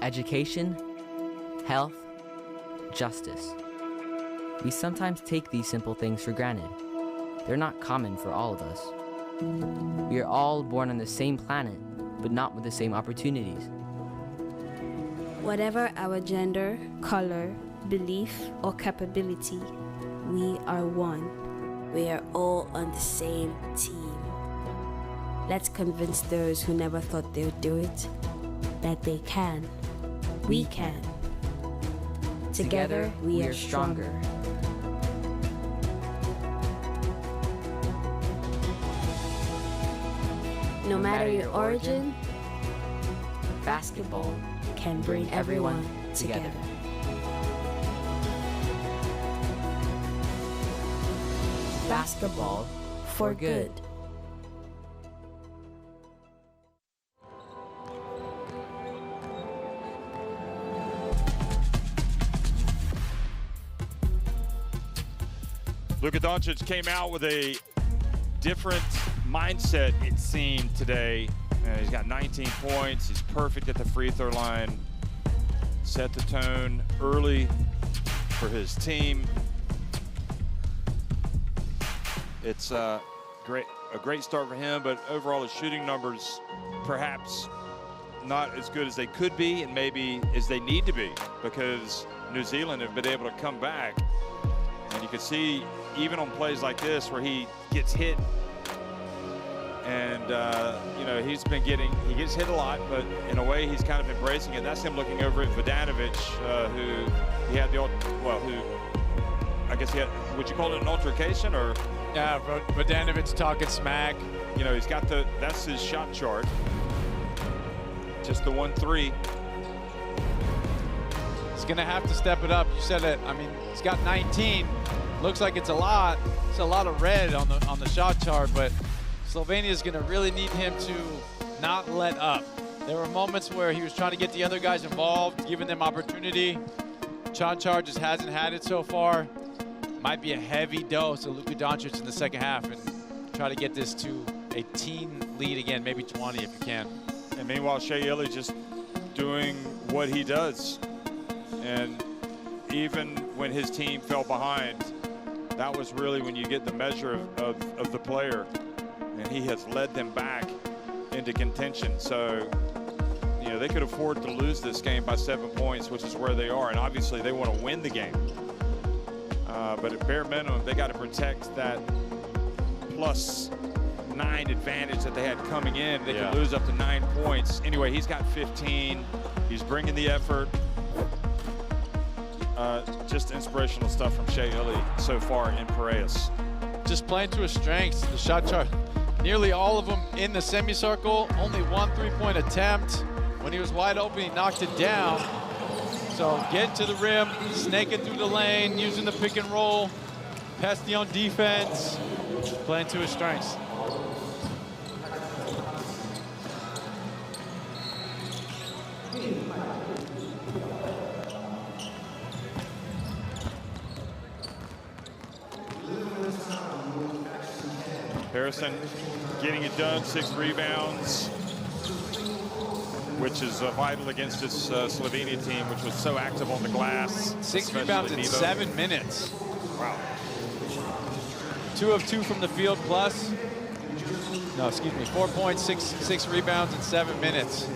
Education, health, justice. We sometimes take these simple things for granted. They're not common for all of us. We are all born on the same planet, but not with the same opportunities. Whatever our gender, color, belief, or capability, we are one. We are all on the same team. Let's convince those who never thought they would do it that they can. We can. Together, we are stronger. No matter your origin, basketball can bring everyone together. Basketball for good. Luka Doncic came out with a different mindset, it seemed, today. He's got 19 points. He's perfect at the free throw line. Set the tone early for his team. It's a great start for him, but overall his shooting numbers perhaps not as good as they could be and maybe as they need to be, because New Zealand have been able to come back. And you can see even on plays like this where he gets hit, and you know, he gets hit a lot, but in a way he's kind of embracing it. That's him looking over at Vodanovic, who he had I guess he had, would you call it an altercation, or? Yeah, Vodanovic talking smack. You know, he's got that's his shot chart. Just the 1-3. He's gonna have to step it up. You said it. I mean, he's got 19. Looks like it's a lot. It's a lot of red on the shot chart, but Slovenia is gonna really need him to not let up. There were moments where he was trying to get the other guys involved, giving them opportunity. Chanchar just hasn't had it so far. Might be a heavy dose of Luka Doncic in the second half and try to get this to a teen lead again, maybe 20 if you can. And meanwhile, Shea Ely just doing what he does. And even when his team fell behind, that was really when you get the measure of the player, and he has led them back into contention. So, you know, they could afford to lose this game by 7 points, which is where they are, and obviously they want to win the game. But at bare minimum, they got to protect that +9 advantage that they had coming in. They could lose up to 9 points. Anyway, he's got 15. He's bringing the effort. Just inspirational stuff from Shea Illy so far in Piraeus. Just playing to his strengths. The shot chart, nearly all of them in the semicircle. Only 1 3-point attempt. When he was wide open, he knocked it down. So get to the rim, snaking through the lane, using the pick and roll, pesty on defense, playing to his strengths. Harrison getting it done, 6 rebounds, which is vital against this Slovenia team, which was so active on the glass. 6 rebounds in 7 minutes. Wow. 2 of 2 from the field plus, no, excuse me, 4 points, 6 rebounds in 7 minutes.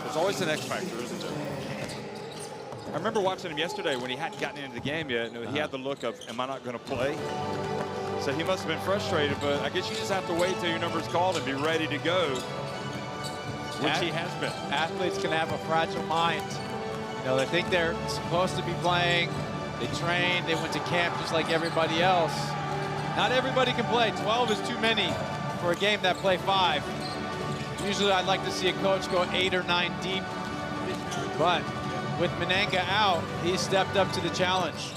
There's always an X factor, isn't there? I remember watching him yesterday when he hadn't gotten into the game yet, and he had the look of, am I not going to play? So he must have been frustrated, but I guess you just have to wait till your number's called and be ready to go, which he has been. Athletes can have a fragile mind. You know, they think they're supposed to be playing. They train, they went to camp just like everybody else. Not everybody can play. 12 is too many for a game that play 5. Usually I'd like to see a coach go 8 or 9 deep, but with Menenga out, he stepped up to the challenge.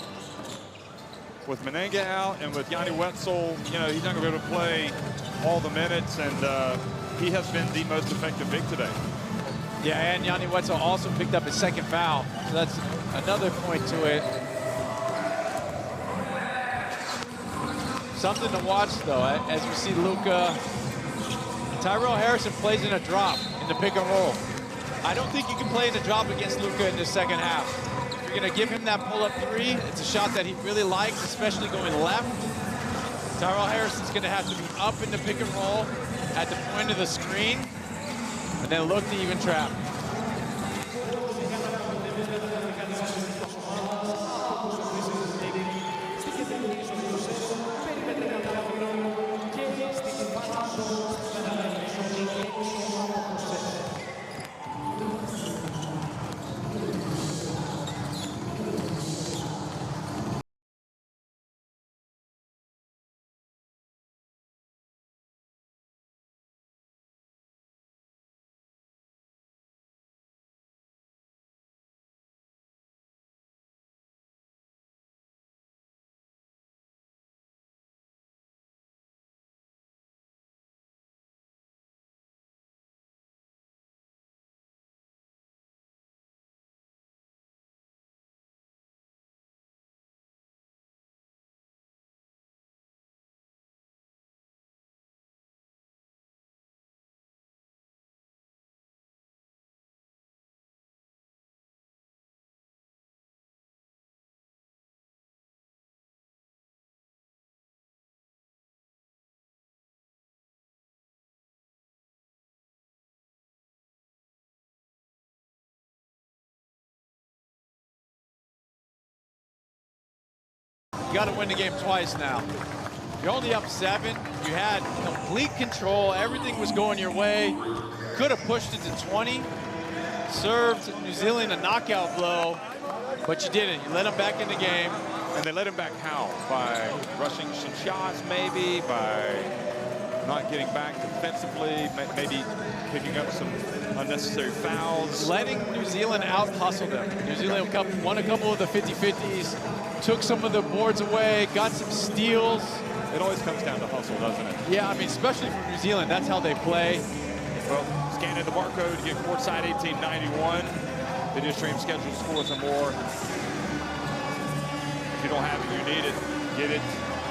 With Menenga out and with Yanni Wetzel, you know, he's not going to be able to play all the minutes, and he has been the most effective big today. Yeah, and Yanni Wetzel also picked up his 2nd foul, so that's another point to it. Something to watch, though, as we see Luka. Tyrell Harrison plays in a drop in the pick and roll. I don't think you can play in a drop against Luka in the 2nd half. You're going to give him that pull-up 3. It's a shot that he really likes, especially going left. Tyrell Harrison's going to have to be up in the pick and roll at the point of the screen, and then look to even trap. You got to win the game twice now. You're only up 7. You had complete control. Everything was going your way. Could have pushed it to 20. Served New Zealand a knockout blow, but you didn't. You let them back in the game. And they let him back how? By rushing some shots, maybe, by not getting back defensively, maybe picking up some unnecessary fouls. Letting New Zealand out-hustle them. New Zealand won a couple of the 50-50s, took some of the boards away, got some steals. It always comes down to hustle, doesn't it? Yeah, I mean, especially for New Zealand, that's how they play. Well, scanning the barcode to get courtside 1891. Video stream schedule scores and more. If you don't have it, you need it. Get it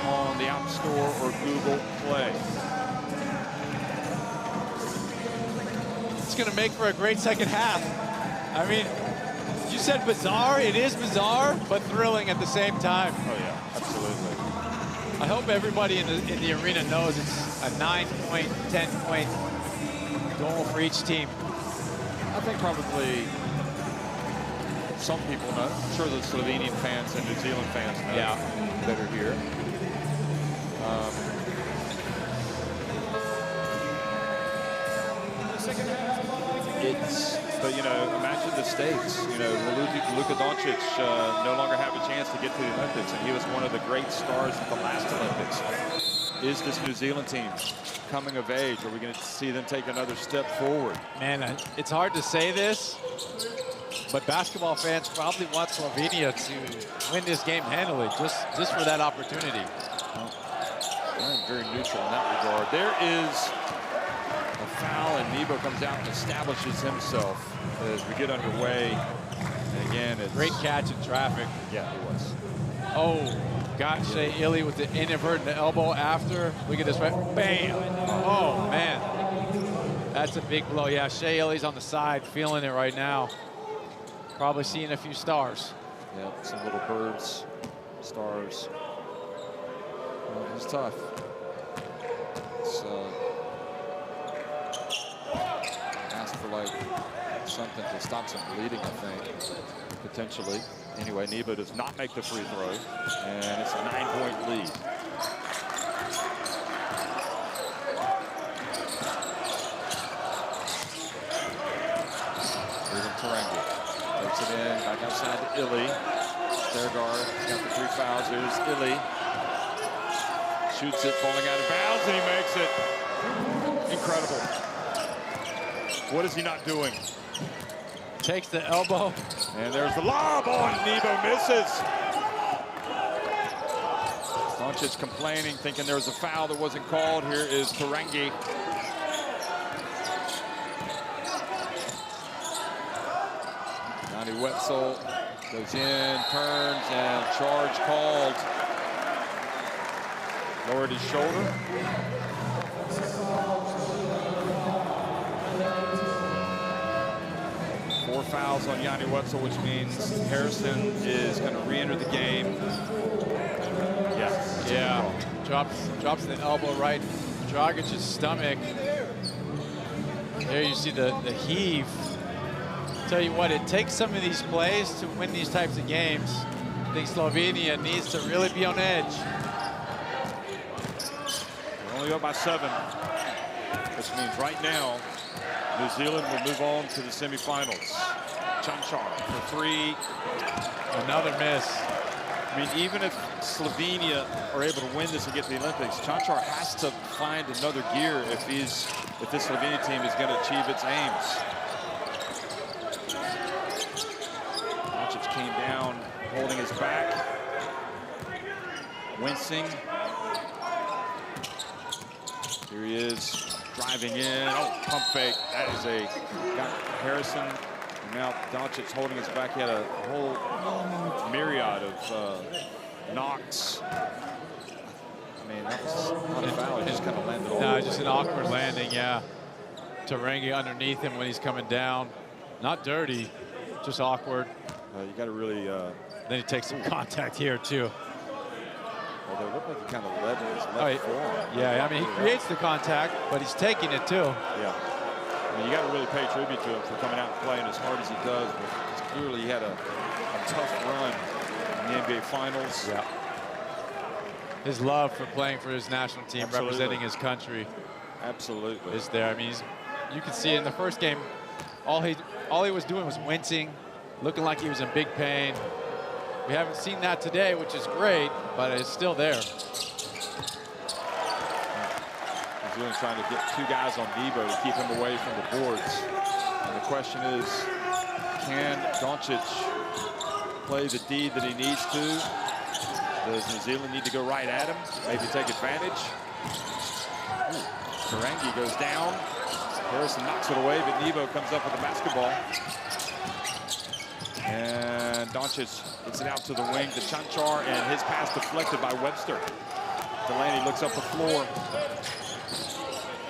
on the App Store or Google Play. It's going to make for a great second half. I mean, you said bizarre. It is bizarre, but thrilling at the same time. Oh yeah, absolutely. I hope everybody in the arena knows it's a 9-point, 10-point goal for each team. I think probably some people know. I'm sure the Slovenian fans and New Zealand fans know that are here. But you know, imagine the stakes. You know, Luka Doncic no longer have a chance to get to the Olympics, and he was one of the great stars at the last Olympics. Is this New Zealand team coming of age? Are we going to see them take another step forward? Man, it's hard to say this, but basketball fans probably want Slovenia to win this game handily, just for that opportunity. Well, I'm very neutral in that regard. There is a foul, and Nebo comes out and establishes himself as we get underway. And again, it's great catch in traffic. Yeah, it was. Oh, got Shea Illy with the inadvertent elbow after. Look at this, right? Bam! Oh, man. That's a big blow. Yeah, Shea Illy's on the side, feeling it right now. Probably seeing a few stars. Yep, some little birds, stars. Well, it's tough. It's asked for like something to stop some bleeding, I think, potentially. Anyway, Nebo does not make the free throw, and it's a 9-point lead. Tarangi takes it in, back outside to Illy. Stergaard got the 3 fouls. Here's Illy. Shoots it, falling out of bounds, and he makes it. Incredible. What is he not doing? Takes the elbow. And there's the lob on. Nebo misses. Doncic complaining, thinking there was a foul that wasn't called. Here is Tarangi. Yanni Wetzel goes in, turns, and charge called. Lowered his shoulder. Four fouls on Yanni Wetzel, which means Harrison is going to re-enter the game. Yeah. Drops the elbow right Dragic's stomach. There you see the heave. Tell you what, it takes some of these plays to win these types of games. I think Slovenia needs to really be on edge. They're only up by 7, which means right now, New Zealand will move on to the semifinals. Chanchar for 3. Another miss. I mean, even if Slovenia are able to win this and get to the Olympics, Chanchar has to find another gear if this Slovenia team is going to achieve its aims. Doncic came down, holding his back, wincing. Here he is, driving in. Oh, pump fake. That is got Harrison. And now Doncic holding his back. He had a whole myriad of knocks. I mean, that was not a foul. He just kind of landed. No, just an awkward landing, yeah. Tarangi underneath him when he's coming down. Not dirty, just awkward. You got to really. Then he takes some contact here, too. Although it looked like he kind of led his left forearm. Yeah, I mean, he creates the contact, but he's taking it, too. Yeah. I mean, you got to really pay tribute to him for coming out and playing as hard as he does. But clearly, he had a tough run in the NBA Finals. Yeah. His love for playing for his national team, representing his country. Absolutely. Is there. I mean, you can see in the first game, all he was doing was wincing, looking like he was in big pain. We haven't seen that today, which is great, but it's still there. New Zealand trying to get 2 guys on Nebo to keep him away from the boards. And the question is, can Doncic play the D that he needs to? Does New Zealand need to go right at him? Maybe take advantage? Tarangi goes down. Harrison knocks it away, but Nebo comes up with the basketball. And Doncic gets it out to the wing to Chanchar, and his pass deflected by Webster. Delaney looks up the floor.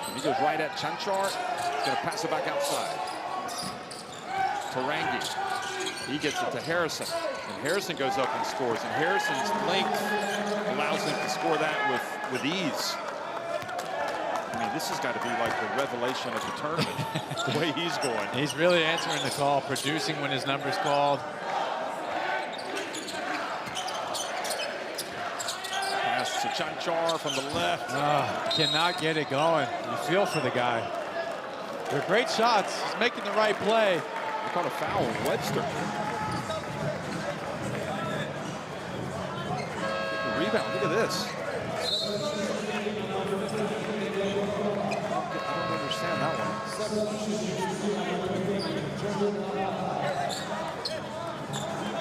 And he goes right at Chanchar. He's going to pass it back outside. Tarangi. He gets it to Harrison, and Harrison goes up and scores. And Harrison's length allows him to score that with ease. I mean, this has got to be like the revelation of the tournament, the way he's going. He's really answering the call, producing when his number's called. Pass to Chanchar from the left. Cannot get it going. You feel for the guy. They're great shots. He's making the right play. They caught a foul on Webster. The rebound, look at this. I don't understand that one.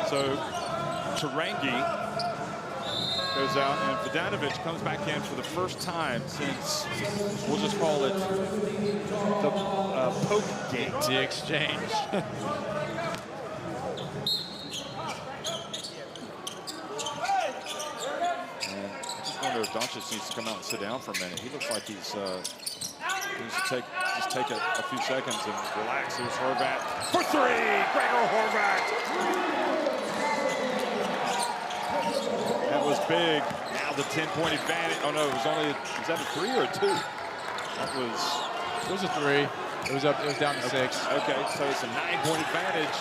So, Tarangi goes out, and Vodanovic comes back in for the first time since, we'll just call it the poke game. The exchange. I just wonder if Doncic needs to come out and sit down for a minute. He looks like he needs to take a few seconds and relax. Here's Horvat for three. Gregor Horvat. That was big. Now the 10-point advantage. Oh no, it was only, is that a 3 or a 2? That was. It was a 3. It was down to 6. Okay, so it's a 9-point advantage.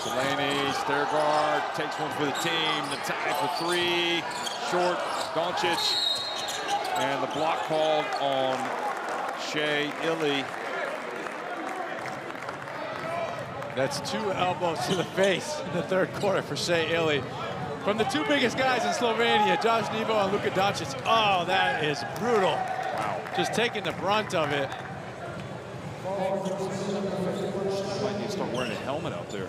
Delaney, Stergaard takes one for the team. The tie for 3. Short, Doncic. And the block called on Shea Illy. That's 2 elbows to the face in the third quarter for Shea Illy. From the 2 biggest guys in Slovenia, Josh Nebo and Luka Doncic. Oh, that is brutal. Wow. Just taking the brunt of it. Might need to start wearing a helmet out there.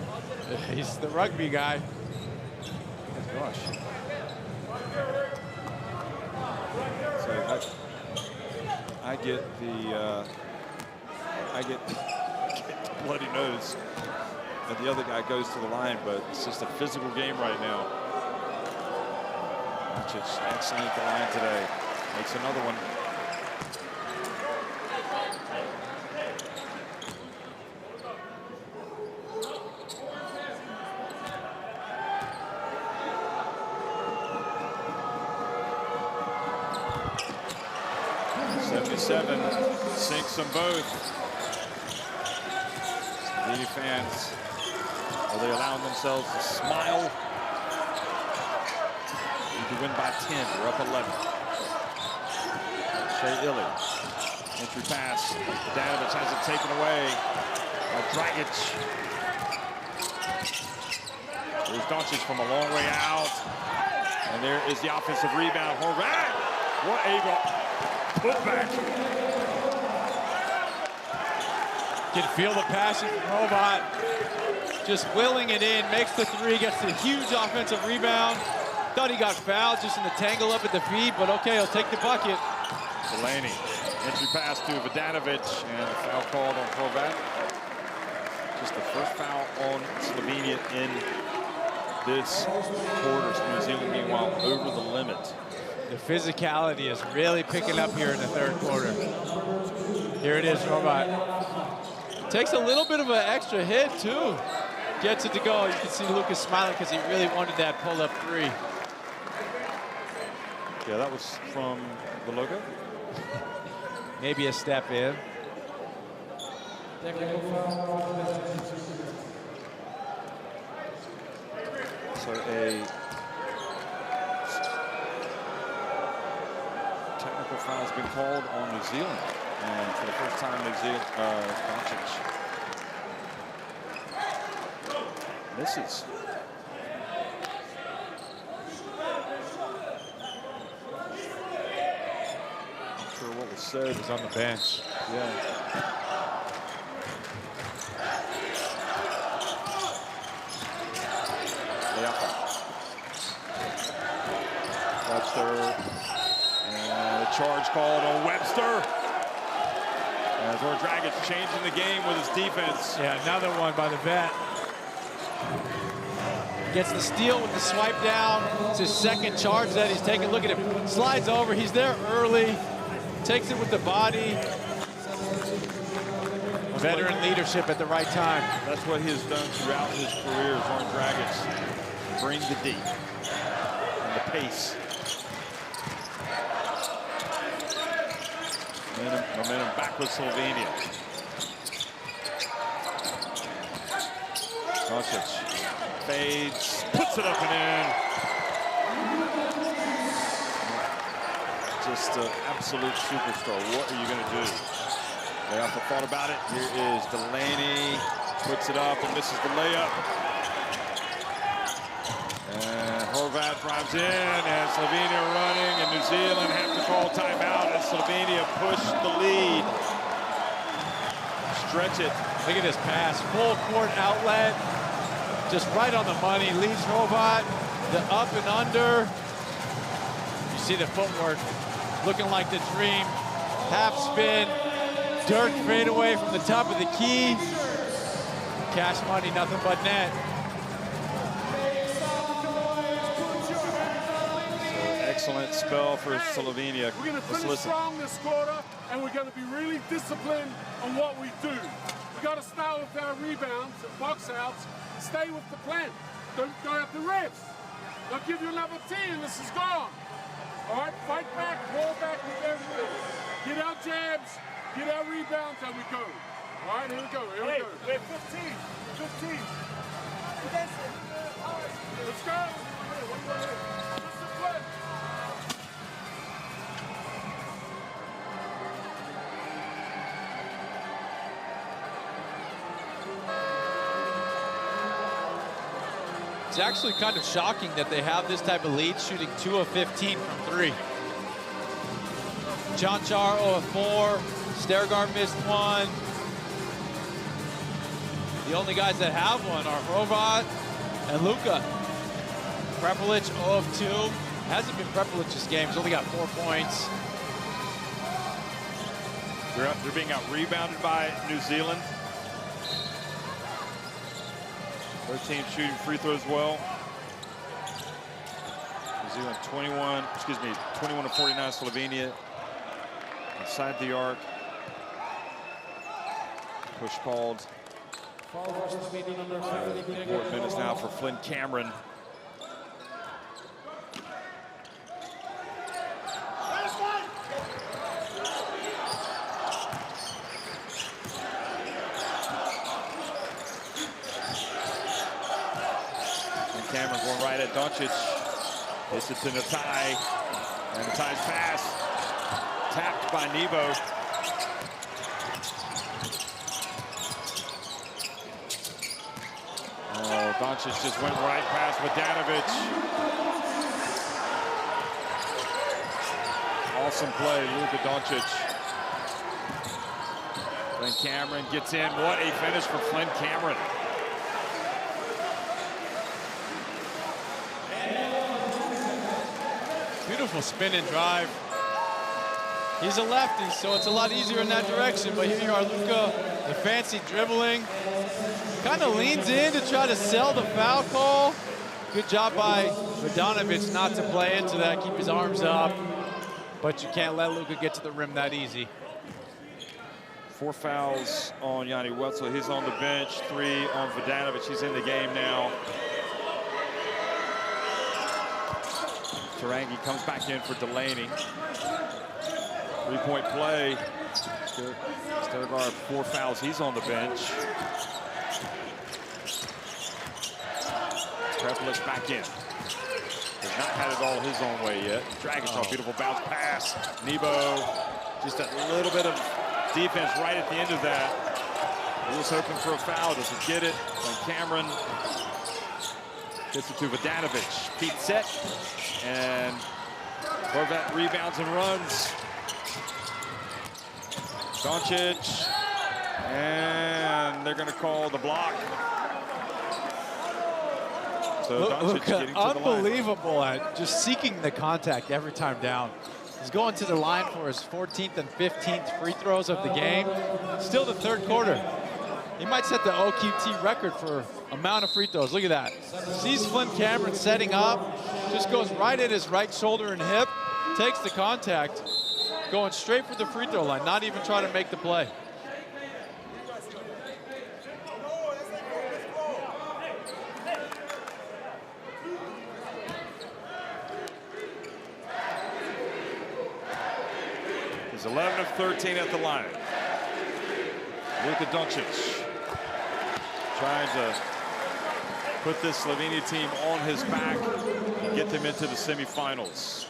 He's the rugby guy. Oh, gosh. So I get the bloody nose. And the other guy goes to the line, but it's just a physical game right now. Doncic excellent at the line today. Makes another one. Sinks them both. The fans, are they allowing themselves to smile? You can win by 10. We're up 11. Shea Illy. Entry pass. Vodanovic has it taken away by Dragic. There's Doncic from a long way out. And there is the offensive rebound. Horvat! What a putback. Can feel the passion from Horvat. Just willing it in, makes the 3, gets the huge offensive rebound. Thought he got fouled just in the tangle up at the feet, but okay, he'll take the bucket. Delaney, entry pass to Vodanovic, and a foul called on Horvat. Just the first foul on Slovenia in this quarter. New Zealand, meanwhile, over the limit. The physicality is really picking up here in the third quarter. Here it is, Horvat. Takes a little bit of an extra hit, too. Gets it to go. You can see Lucas smiling because he really wanted that pull-up 3. Yeah, that was from the logo. Maybe a step in. So a technical foul has been called on New Zealand. And for the first time, New Zealand, Doncic misses. Not sure what was said. He was on the bench. Yeah. Webster. And a charge called on Webster. As Dragic changing the game with his defense. Yeah, another one by the vet. Gets the steal with the swipe down. It's his second charge that he's taking. Look at him. Slides over. He's there early. Takes it with the body. Veteran leadership at the right time. That's what he has done throughout his career as Orange Dragons. Bring the D and the pace. Momentum back with Slovenia. Doncic fades, puts it up and in. Just an absolute superstar. What are you going to do? They also thought about it. Here is Delaney, puts it up and misses the layup. And Horvat drives in, and Slovenia running, and New Zealand have to call timeout as Slovenia push the lead. Stretch it. Look at this pass, full court outlet, just right on the money. Leads Horvat, the up and under. You see the footwork, looking like the dream. Half spin, Dirk fadeaway from the top of the key. Cash money, nothing but net. Excellent spell for Slovenia. We're going to finish strong this quarter, and we're going to be really disciplined on what we do. We got to start with our rebounds and box outs. Stay with the plan. Don't go at the refs. They'll give you another 10, and this is gone. All right, fight back, roll back with everything. Get our jabs, get our rebounds, and we go. All right, here we go, here we go. We're 15. Let's go. Discipline. It's actually kind of shocking that they have this type of lead, shooting 2 of 15 from 3. Janchar 0 of 4. Stergaard missed 1. The only guys that have one are Horvat and Luka. Prepelic 0 of 2. Hasn't been Prepelic's game. He's only got 4 points. They're being out-rebounded by New Zealand. Their team shooting free throws well. New Zealand 21 to 49. Slovenia inside the arc. Push called. 4 minutes now for Flynn Cameron. Cameron going right at Doncic. Hits it to Natai. And Natai's pass. Tapped by Nebo. Oh, Doncic just went right past Vodanovic. Awesome play, Luka Doncic. Flynn Cameron gets in. What a finish for Flynn Cameron. Beautiful spin and drive. He's a lefty, so it's a lot easier in that direction. But here you are, Luka, the fancy dribbling. Kind of leans in to try to sell the foul call. Good job by Vodanovic not to play into that, keep his arms up. But you can't let Luka get to the rim that easy. 4 fouls on Yanni Wetzel. He's on the bench. 3 on Vodanovic. He's in the game now. Tarangi comes back in for Delaney. 3-point play. Stergaard, 4 fouls. He's on the bench. Prepelic back in. Has not had it all his own way yet. Dragons, beautiful bounce pass. Nebo, just a little bit of defense right at the end of that. He was hoping for a foul. Doesn't get it. And Cameron gets it to Vodanovic. Feet set. And Horvat rebounds and runs. Doncic. And they're going to call the block. So Doncic getting to unbelievable at just seeking the contact every time down. He's going to the line for his 14th and 15th free throws of the game. Still the 3rd quarter. He might set the OQT record for amount of free throws. Look at that. Sees Flynn Cameron setting up. Just goes right at his right shoulder and hip. Takes the contact. Going straight for the free throw line. Not even trying to make the play. 11 of 13 at the line. Luka Doncic trying to put this Slovenia team on his back and get them into the semifinals.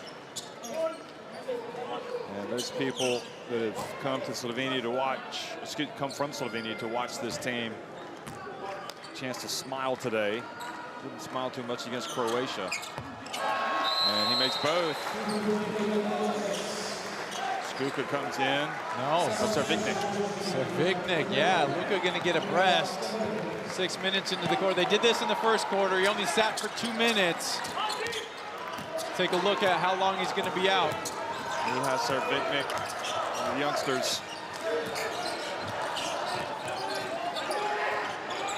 And those people that have come to Slovenia to watch, come from Slovenia to watch this team, chance to smile today. Didn't smile too much against Croatia. And he makes both. Luka comes in. No. Servignik. Servignik, yeah. Luka going to get a breast. 6 minutes into the quarter. They did this in the first quarter. He only sat for 2 minutes. Take a look at how long he's going to be out. He has Servignik, the youngsters.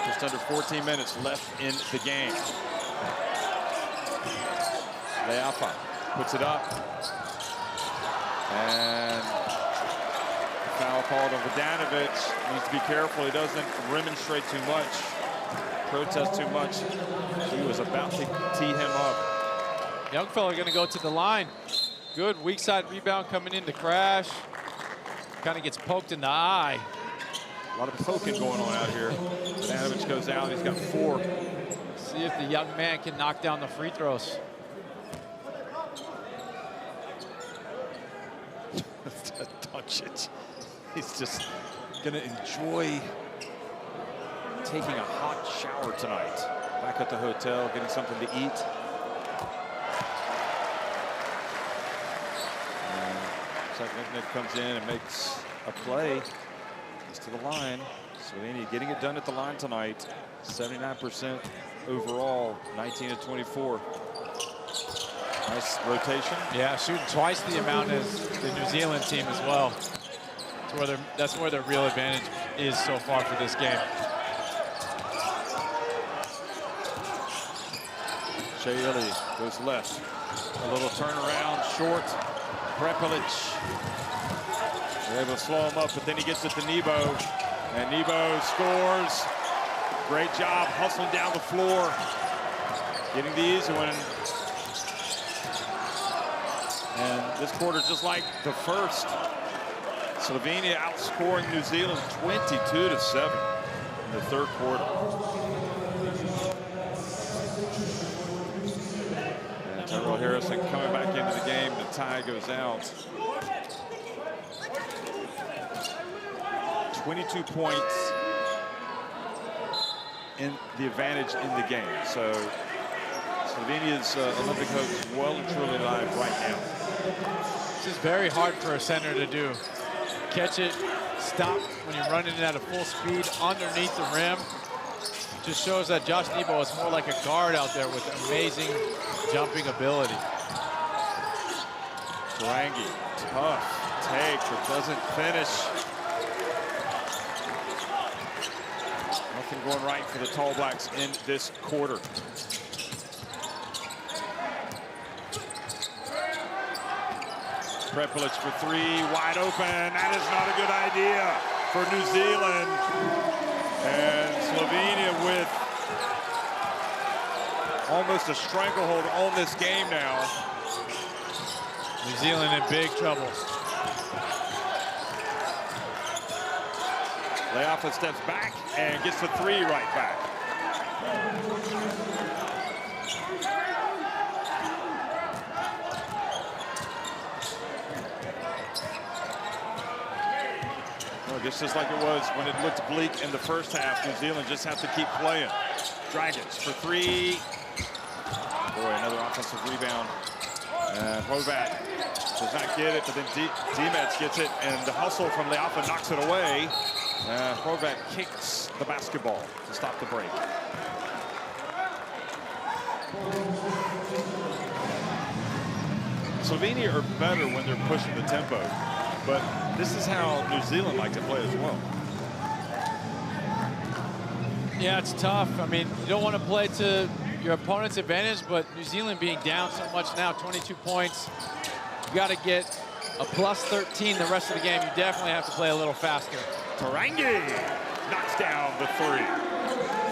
Just under 14 minutes left in the game. Leafa puts it up. And foul called on Vodanovic. Needs to be careful he doesn't remonstrate too much, protest too much. He was about to tee him up. Young fella going to go to the line. Good weak side rebound coming in to crash. Kind of gets poked in the eye. A lot of poking going on out here. Vodanovic goes out. He's got 4. See if the young man can knock down the free throws. Doncic. He's just going to enjoy taking a hot shower tonight. Back at the hotel, getting something to eat. Servignik comes in and makes a play. Gets to the line. Slovenia getting it done at the line tonight. 79% overall, 19 of 24. Nice rotation. Yeah, shooting twice the amount as the New Zealand team as well. That's where their real advantage is so far for this game. Shayeli goes left. A little turnaround, short. Prepelic. They're able to slow him up, but then he gets it to Nebo. And Nebo scores. Great job hustling down the floor. Getting the easy one. And this quarter, just like the first, Slovenia outscoring New Zealand 22-7 in the third quarter. And Tyrell Harrison coming back into the game. The tie goes out. 22 points in the advantage in the game. So Slovenia's Olympic hope is well and truly alive right now. This is very hard for a center to do. Catch it, stop when you're running it at a full speed underneath the rim. Just shows that Josh Nebo is more like a guard out there with amazing jumping ability. Tarangi, tough take, but doesn't finish. Nothing going right for the Tall Blacks in this quarter. Prepelic for 3, wide open. That is not a good idea for New Zealand. And Slovenia with almost a stranglehold on this game now. New Zealand in big trouble. Leafa steps back and gets the 3 right back. Just like it was when it looked bleak in the first half, New Zealand just have to keep playing. Dragons for 3. Boy, another offensive rebound. And Hrovat does not get it, but then Dimets gets it, and the hustle from Leafa knocks it away. Hrovat kicks the basketball to stop the break. Slovenia are better when they're pushing the tempo, but this is how New Zealand like to play as well. Yeah, it's tough. I mean, you don't want to play to your opponent's advantage, but New Zealand being down so much now, 22 points, you got to get a plus 13 the rest of the game. You definitely have to play a little faster. Tarangi knocks down the 3.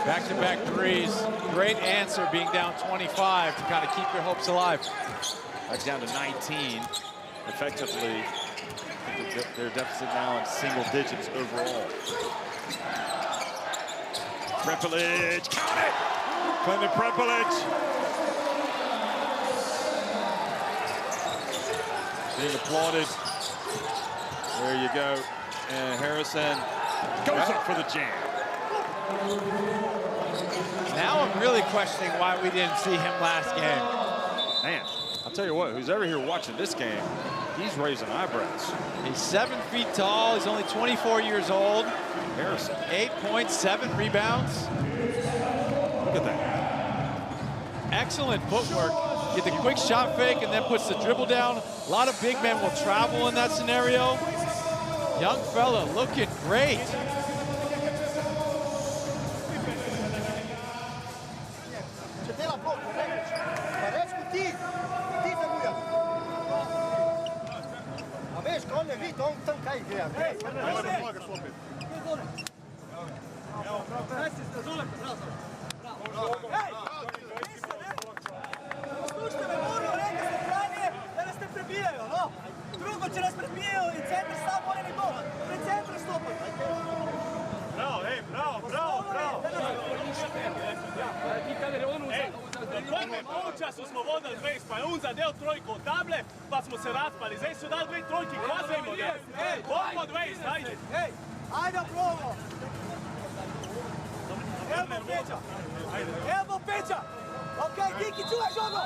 Back-to-back threes. Great answer being down 25 to kind of keep your hopes alive. Back down to 19. Effectively Their deficit now in single digits overall. Prepelic, count it! Clement Prepelic. Being applauded. There you go. And Harrison goes up for the jam. Now I'm really questioning why we didn't see him last game. Man, I'll tell you what, who's ever here watching this game, he's raising eyebrows. He's 7 feet tall. He's only 24 years old. Harrison. 8 points, 7 rebounds. Look at that. Excellent footwork. Get the quick shot fake and then puts the dribble down. A lot of big men will travel in that scenario. Young fella looking great. Slušajte me, moram, rekli ste ranije da nas ne prebijaju, no? Drugo će nas prebijaju i centar sam mora ni bola. Pred centar stopati. Bravo, bravo, bravo, bravo. Ovog času smo vodili 20, pa je on zadel trojku od table, pa smo se raspali. Zdaj su dali 2 trojke, kasajmo, da. Vodimo 20, ajde. Hej, ajde probamo. Elbo Peća. Elbo Peća. Okej, Diki, čuvaj žogo.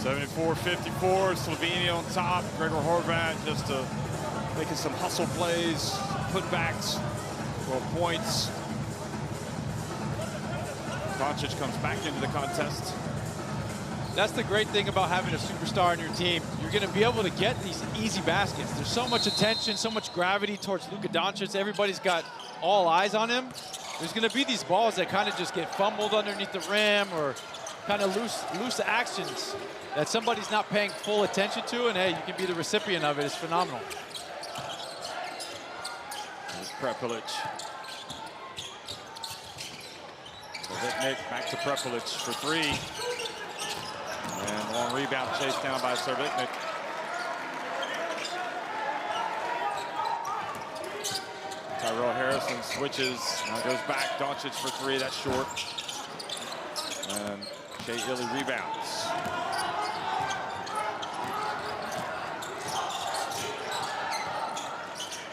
74-54, Slovenia on top. Gregor Horvat just making some hustle plays, putbacks, points. Doncic comes back into the contest. That's the great thing about having a superstar on your team. You're going to be able to get these easy baskets. There's so much attention, so much gravity towards Luka Doncic. Everybody's got all eyes on him. There's going to be these balls that kind of just get fumbled underneath the rim or kind of loose actions that somebody's not paying full attention to, and hey, you can be the recipient of it. It's phenomenal. There's Prepelic. Servitnik back to Prepelic for 3. And long rebound chased down by Servitnik. Tyrell Harrison switches, now goes back, Doncic for 3, that's short. And Shea Illy rebounds.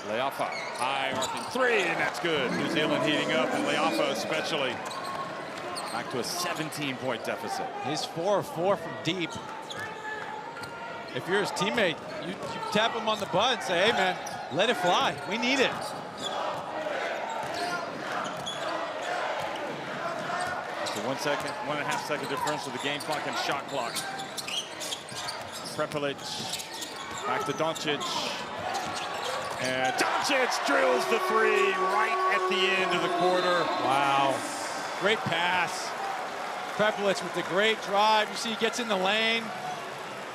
Leafa, high arcing 3, and that's good. New Zealand heating up, and Leafa especially. Back to a 17-point deficit. He's 4 of 4 from deep. If you're his teammate, you tap him on the butt and say, hey man, let it fly. We need it. It's a 1.5 second difference with the game clock and shot clock. Prepelic, back to Doncic. And Doncic drills the 3 right at the end of the quarter. Wow. Great pass. Prepelic with the great drive. You see he gets in the lane.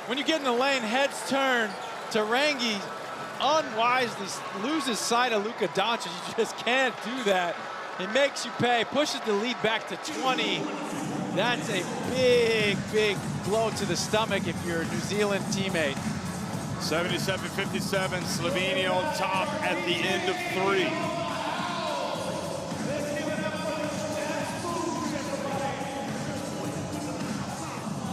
When you get in the lane, heads turn. Tarangi unwisely loses sight of Luka Doncic. You just can't do that. It makes you pay. Pushes the lead back to 20. That's a big, big blow to the stomach if you're a New Zealand teammate. 77-57, Slovenia on top at the end of 3.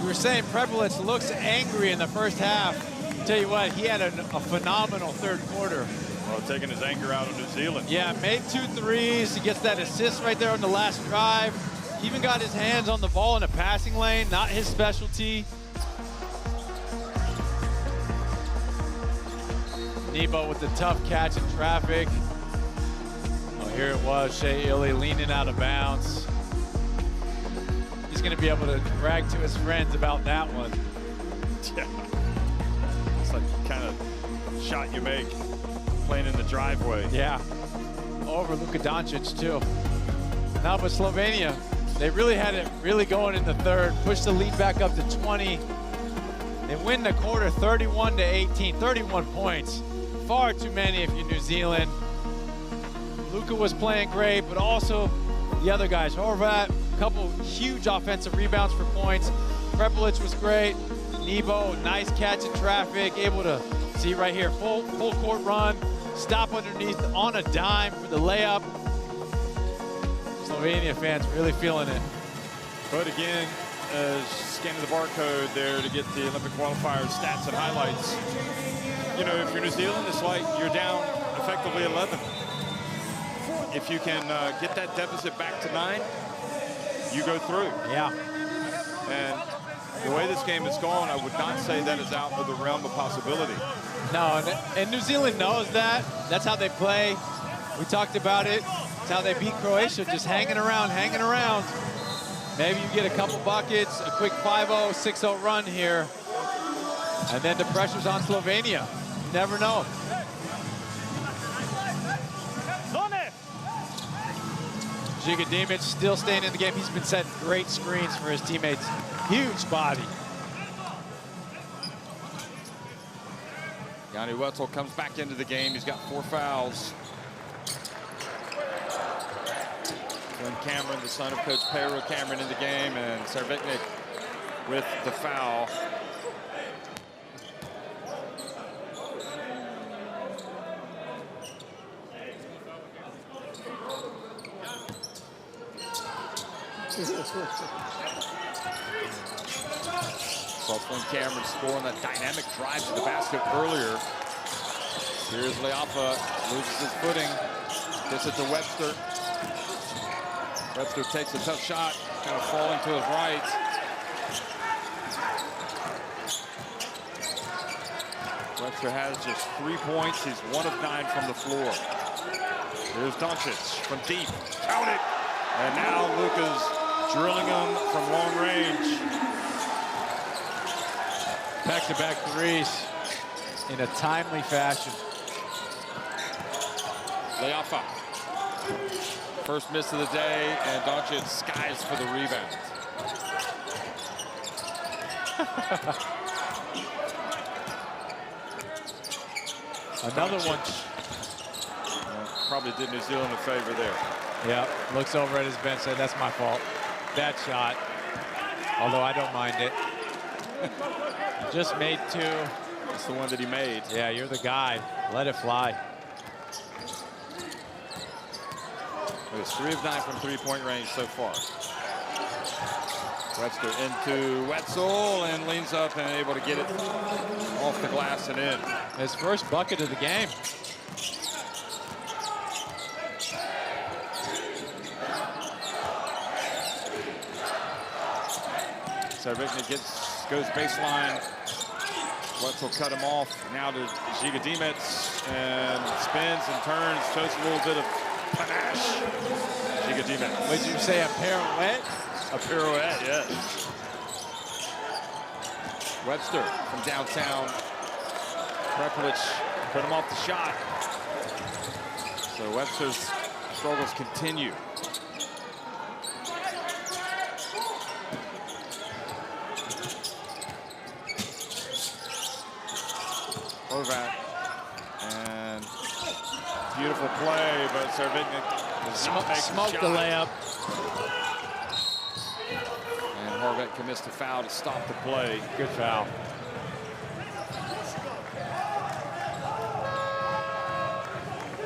You were saying Prepelic looks angry in the first half. Tell you what, he had a phenomenal third quarter. Well, taking his anger out on New Zealand. Yeah, made 2 threes. He gets that assist right there on the last drive. Even got his hands on the ball in a passing lane, not his specialty. Nebo with the tough catch in traffic. Oh, here it was, Shea Illy leaning out of bounds. He's gonna be able to brag to his friends about that one. Yeah. It's like the kind of shot you make playing in the driveway. Yeah. Over Luka Doncic too. Now, but Slovenia, they really had it really going in the third, pushed the lead back up to 20. They win the quarter 31-18, 31 points. Far too many if you're New Zealand. Luka was playing great, but also the other guys, Horvat, couple huge offensive rebounds for points. Prepelic was great. Nebo, nice catch in traffic, able to see right here, full court run, stop underneath on a dime for the layup. Slovenia fans really feeling it. But again, scanning the barcode there to get the Olympic qualifier stats and highlights. You know, if you're New Zealand, it's like you're down effectively 11. If you can get that deficit back to 9, you go through. Yeah. And the way this game is going, I would not say that is out of the realm of possibility. No, and New Zealand knows that. That's how they play. We talked about it. It's how they beat Croatia, just hanging around, hanging around. Maybe you get a couple buckets, a quick 5-0, 6-0 run here. And then the pressure's on Slovenia. You never know. Žiga Dimic still staying in the game. He's been setting great screens for his teammates. Huge body. Yanni Wetzel comes back into the game. He's got 4 fouls. Glenn Cameron, the son of Coach Pedro Cameron, in the game, and Servetnik with the foul. Saw Glenn Cameron score on that dynamic drive to the basket earlier. Here's Leafa, loses his footing, gets it to Webster. Webster takes a tough shot, kind of falling to his right. Webster has just 3 points. He's 1 of 9 from the floor. Here's Doncic from deep, count it. And now Luka's drilling him from long range. Back-to-back threes in a timely fashion. Leafa. First miss of the day, and Doncic skies for the rebound. Another one. Probably did New Zealand a favor there. Yeah, looks over at his bench, said, that's my fault. Bad shot, although I don't mind it. Just made 2. That's the one that he made. Yeah, you're the guy. Let it fly. It was 3 of 9 from three-point range so far. Webster into Wetzel and leans up and able to get it off the glass and in. His first bucket of the game. Servetnik goes baseline. Wetzel cut him off. Now to Žiga Dimic and spins and turns. Shows a little bit of panache. Žiga Dimic. Would you say a pirouette? A pirouette, yes. Webster from downtown. Prepelic put him off the shot. So Webster's struggles continue. Horvat, and beautiful play, but Servetnik does not make Smoked the the layup. And Horvat commits the foul to stop the play. Good foul.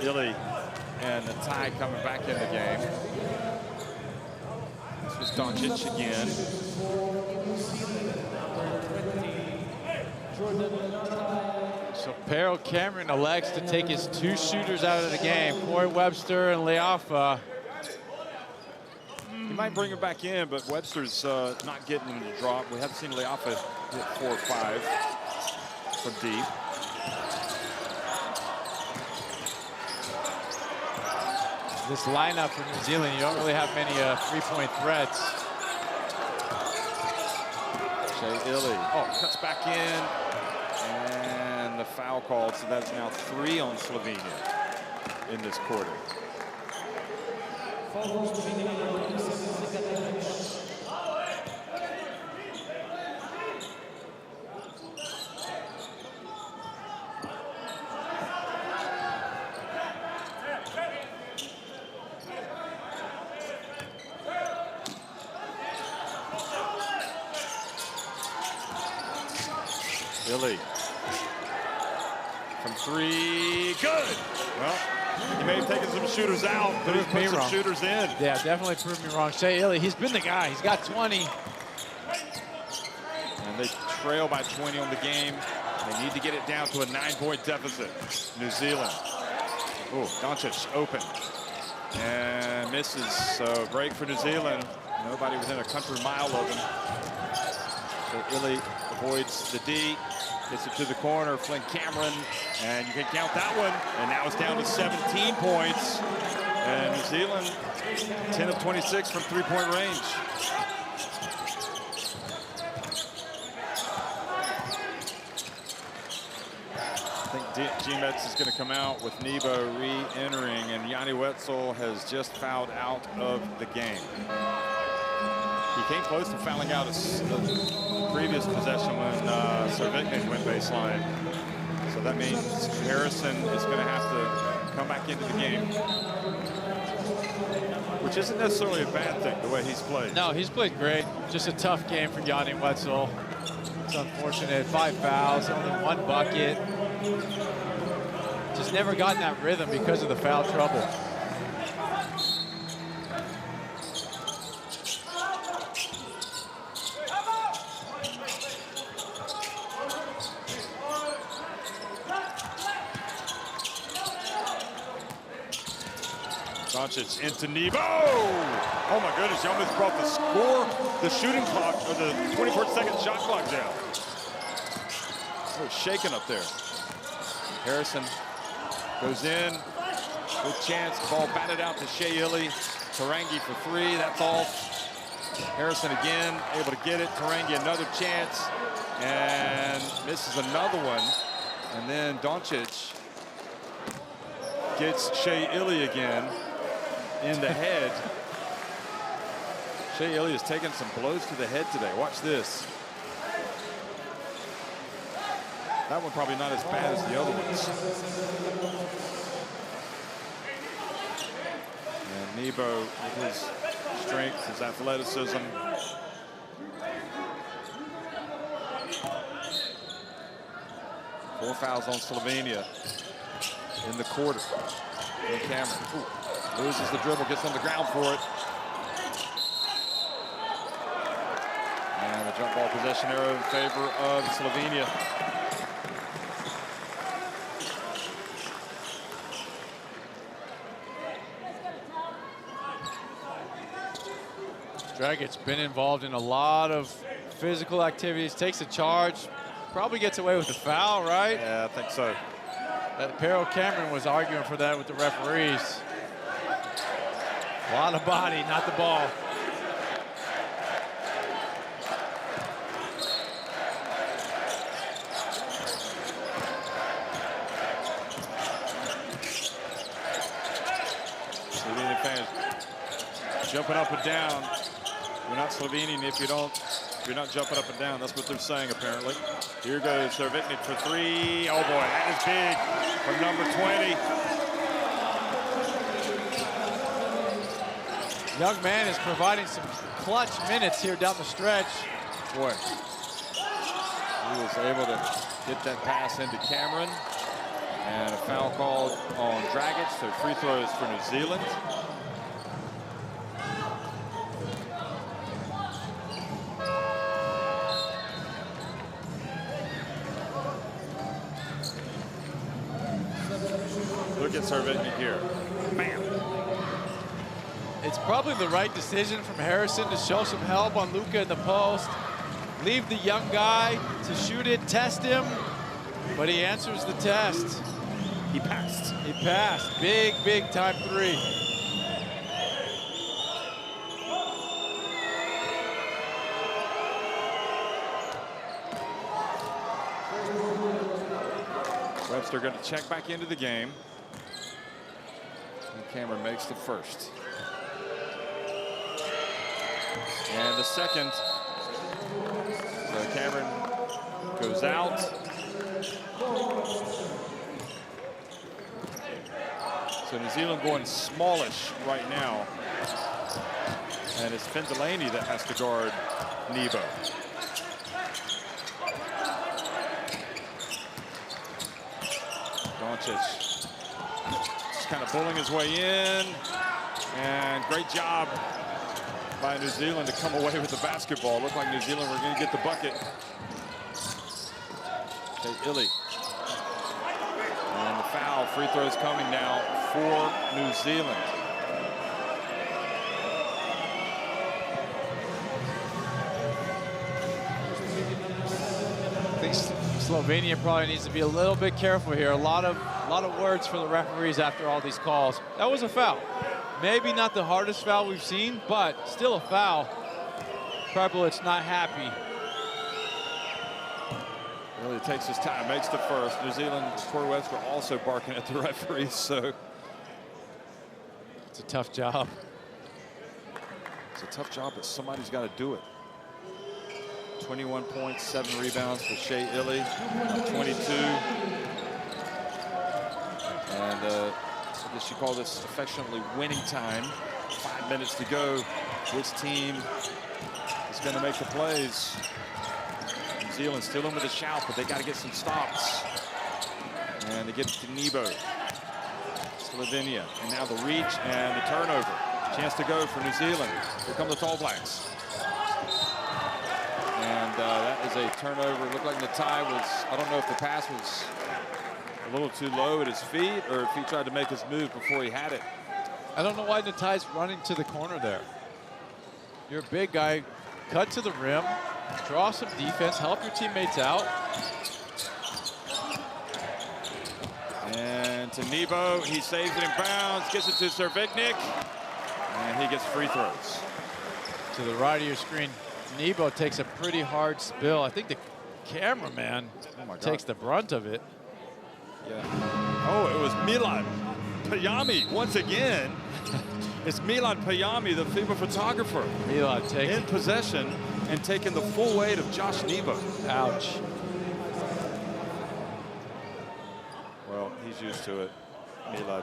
Illy and the tie coming back in the game. This was Doncic again. So Pedro Cameron elects to take his 2 shooters out of the game, Corey Webster and Leafa. He might bring him back in, but Webster's not getting him to drop. We haven't seen Leafa hit 4 or 5 from deep. This lineup for New Zealand, you don't really have many 3-point threats. Shea Illy, cuts back in, and the foul called, so that's now 3 on Slovenia in this quarter. Illy from 3, good. Well, he may have taken some shooters out, but he's put some shooters in. Yeah, definitely proved me wrong. Shea Illy, he's been the guy. He's got 20. And they trail by 20 on the game. They need to get it down to a 9-point deficit. New Zealand. Oh, Doncic open. And misses. So break for New Zealand. Nobody within a country mile of them. So Illy avoids the D. Gets it to the corner. Flynn Cameron. And you can count that one. And now it's down to 17 points. And New Zealand, 10 of 26 from 3-point range. I think G-Mets is going to come out with Nebo re-entering, and Yanni Wetzel has just fouled out of the game. He came close to fouling out a previous possession when Servetnik went baseline. So that means Harrison is going to have to come back into the game, which isn't necessarily a bad thing, the way he's played. No, he's played great. Just a tough game for Yanni Wetzel. It's unfortunate. 5 fouls, only 1 bucket. Just never gotten that rhythm because of the foul trouble. Doncic into Nebo. Oh my goodness, you almost brought the score, the shooting clock, or the 24-second shot clock down. It was shaking up there. Harrison goes in, good chance, ball batted out to Shea Illy. Tarangi for 3, that's all. Harrison again, able to get it. Tarangi another chance, and misses another one. And then Doncic gets Shea Illy again in the head. Shea Illy has taken some blows to the head today. Watch this. That one probably not as bad as the other ones. And Nebo, with his strength, his athleticism. Four fouls on Slovenia in the quarter. And Cameron loses the dribble, gets on the ground for it. And the jump ball possession arrow in favor of Slovenia. Dragic's been involved in a lot of physical activities, takes a charge, probably gets away with the foul, right? Yeah, I think so. Pero Cameron was arguing for that with the referees. A lot of body, not the ball. Slovenian fans jumping up and down. You're not Slovenian if you're not jumping up and down. That's what they're saying, apparently. Here goes Servetnik for 3. Oh boy, that is big from number 20. Young man is providing some clutch minutes here down the stretch. Boy, he was able to get that pass into Cameron. And a foul called on Dragic, so free throws for New Zealand. Look at Servetnik here. Bam. It's probably the right decision from Harrison to show some help on Luka in the post. Leave the young guy to shoot it, test him, but he answers the test. He passed. He passed. Big, big time 3. Webster going to check back into the game. And Cameron makes the first. And the second. So Cameron goes out. So New Zealand going smallish right now. And it's Finn Delaney that has to guard Nebo. Doncic just kind of pulling his way in. And great job by New Zealand to come away with the basketball. Looked like New Zealand were going to get the bucket. Okay, Illy. And the foul. Free throws coming now for New Zealand. I think Slovenia probably needs to be a little bit careful here. A lot of words for the referees after all these calls. That was a foul. Maybe not the hardest foul we've seen, but still a foul. Prepelic not happy. Really takes his time, makes the first. New Zealand, Corey Webster also barking at the referees, so. It's a tough job. It's a tough job, but somebody's got to do it. 21 points, 7 rebounds for Shea Illy, 22. And I guess you call this affectionately winning time. 5 minutes to go. This team is going to make the plays. New Zealand still in with a shout, but they got to get some stops. And they get it to Nebo. Slovenia. And now the reach and the turnover. Chance to go for New Zealand. Here come the Tall Blacks. And that is a turnover. It looked like Natai was, I don't know if the pass was a little too low at his feet or if he tried to make his move before he had it. I don't know why Natai's running to the corner there. You're a big guy. Cut to the rim. Draw some defense. Help your teammates out. And to Nebo. He saves it in bounds. Gets it to Servignik. And he gets free throws. To the right of your screen, Nebo takes a pretty hard spill. I think the cameraman takes the brunt of it. Yeah. Oh, it was Milan Payami once again. It's Milan Payami, the FIBA photographer. Milan in possession and taking the full weight of Josh Nebo. Ouch. Well, he's used to it, Milan.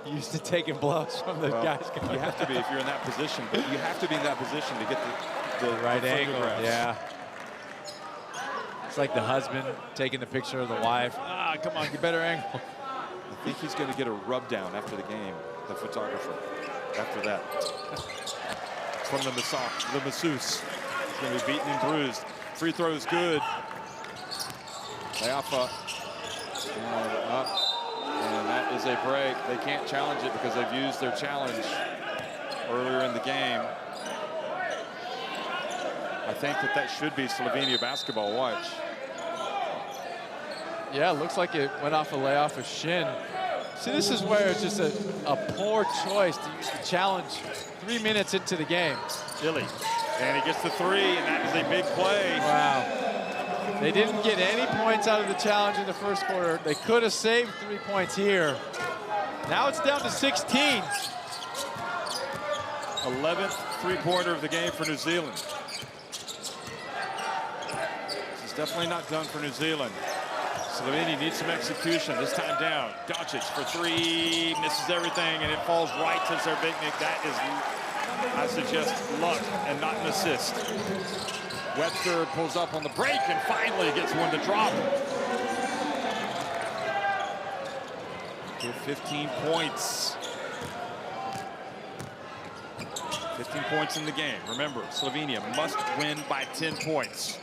Used to taking blows from the guys. You have to be if you're in that position, but you have to be in that position to get the right angle. photographs. Yeah. It's like the husband taking the picture of the wife. Ah, come on, get better angle. I think he's going to get a rub down after the game, the photographer, after that. From the masseuse. He's going to be beaten and bruised. Free throw is good. Leafa. And up. And that is a break. They can't challenge it because they've used their challenge earlier in the game. I think that should be Slovenia basketball. Watch. Yeah, it looks like it went off a layoff of shin. See, this is where it's just a poor choice to use the challenge 3 minutes into the game. Illy. And he gets the three, and that is a big play. Wow. They didn't get any points out of the challenge in the first quarter. They could have saved 3 points here. Now it's down to 16. 11th three-pointer of the game for New Zealand. This is definitely not done for New Zealand. Slovenia needs some execution. This time down. Doncic for three. Misses everything, and it falls right to Servignik. That is, I suggest, luck and not an assist. Webster pulls up on the break and finally gets one to drop. To 15 points. 15 points in the game. Remember, Slovenia must win by 10 points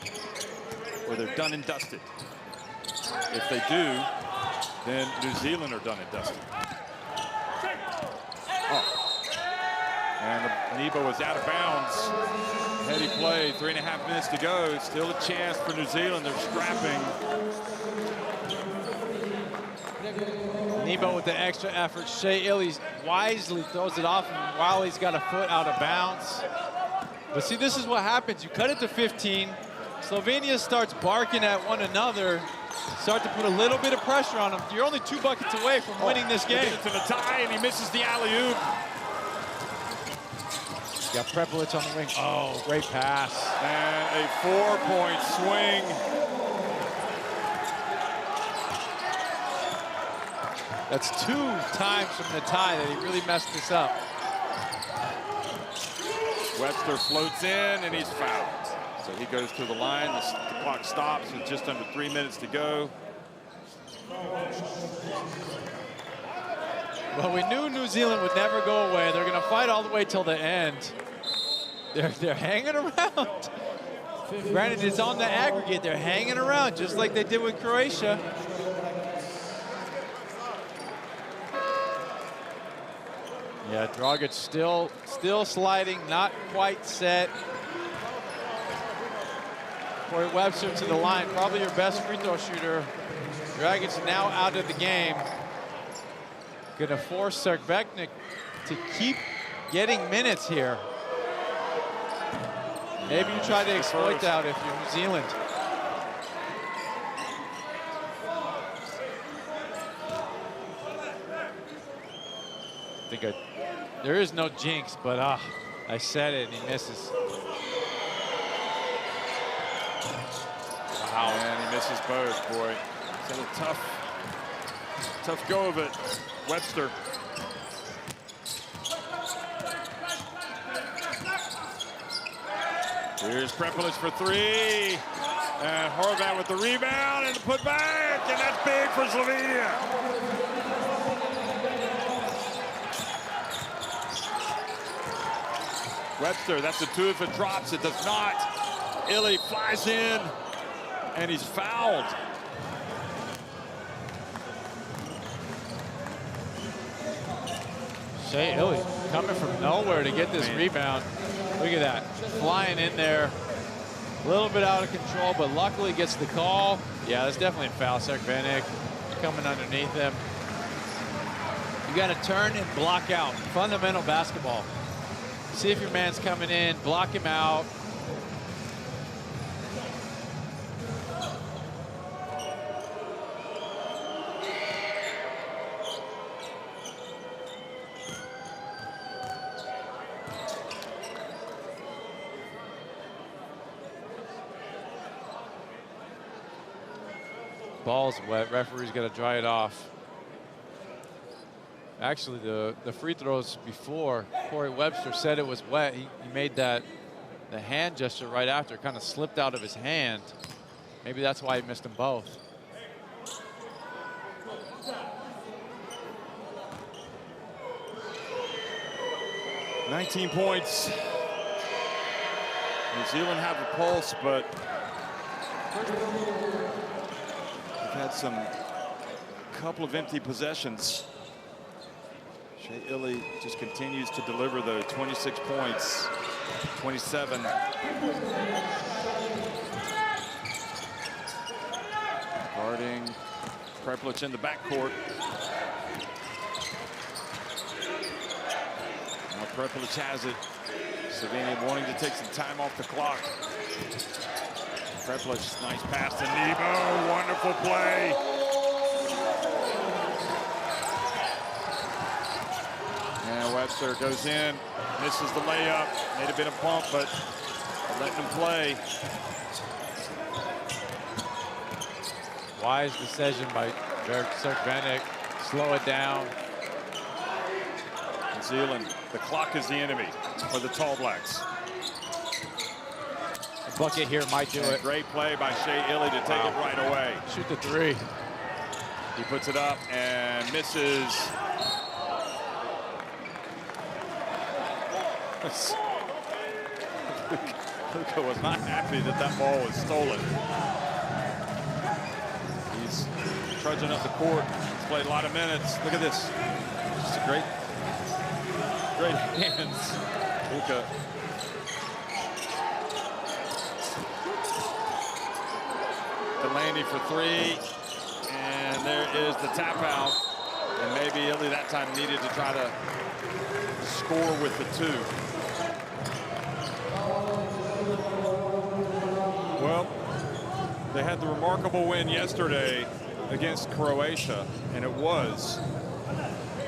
or they're done and dusted. If they do, then New Zealand are done and dusted. Oh. And Nebo was out of bounds. Heady play, 3.5 minutes to go. Still a chance for New Zealand. They're scrapping. Nebo with the extra effort. Shea Illy wisely throws it off while he's got a foot out of bounds. But see, this is what happens. You cut it to 15. Slovenia starts barking at one another. Start to put a little bit of pressure on them. You're only 2 buckets away from winning this game. Get it to the tie, and he misses the alley-oop. Got Prepelic on the wing. Oh, great pass. And a 4-point swing. That's 2 times from the tie that he really messed this up. Webster floats in, and he's fouled. So he goes to the line. The clock stops with just under 3 minutes to go. Well, we knew New Zealand would never go away. They're going to fight all the way till the end. They're hanging around. Granted, it's on the aggregate. They're hanging around just like they did with Croatia. Yeah, Dragic still sliding, not quite set. Corey Webster to the line, probably your best free throw shooter. Dragic now out of the game. Gonna force Sergbeknik to keep getting minutes here. Maybe you try to exploit that if you're New Zealand. There is no jinx, but I said it and he misses. Wow, and he misses both, boy. He's had a tough go of it. Webster. Here's Prepelic for three. And Horvat with the rebound and the putback, and that's big for Slovenia. Webster, that's the two if it drops. It does not. Illy flies in, and he's fouled. Shea Illy coming from nowhere to get this rebound. Look at that, flying in there. A little bit out of control, but luckily gets the call. Yeah, that's definitely a foul. Sergbeknik coming underneath him. You got to turn and block out. Fundamental basketball. See if your man's coming in, block him out. Ball's wet, referee's got to dry it off. Actually, the free throws before, Corey Webster said it was wet. He made the hand gesture right after, kind of slipped out of his hand. Maybe that's why he missed them both. $19 points. New Zealand have a pulse, but we've had some couple of empty possessions. Shea Illy just continues to deliver the 26 points, 27. Guarding Prepelic in the backcourt. Now Prepelic has it. Slovenia wanting to take some time off the clock. Prepelic, nice pass to Nebo, wonderful play. And Webster goes in, misses the layup, made a bit of pump, but letting him play. Wise decision by Sergbeknik. Slow it down. New Zealand, the clock is the enemy for the Tall Blacks. A bucket here might do it. Great play by Shea Illy to take it right away. Shoot the three. He puts it up and misses. Luka was not happy that that ball was stolen. He's trudging up the court. He's played a lot of minutes. Look at this. Just a great hands. Luka. Delaney for three. And there is the tap out. And maybe Illy that time needed to try to score with the two. Well, they had the remarkable win yesterday against Croatia, and it was.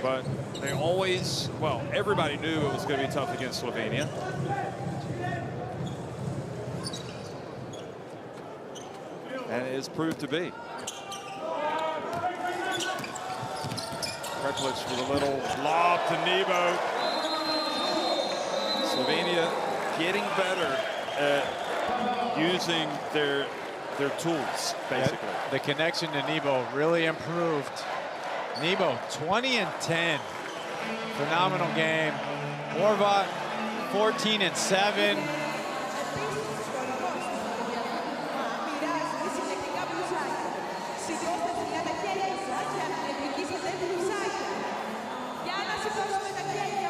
But they always, well, everybody knew it was going to be tough against Slovenia. And it has proved to be. Prepelic with a little lob to Nebo. Slovenia getting better at using their tools, basically. Yeah, the connection to Nebo really improved. Nebo, 20 and 10. Phenomenal game. Horvat, 14 and 7.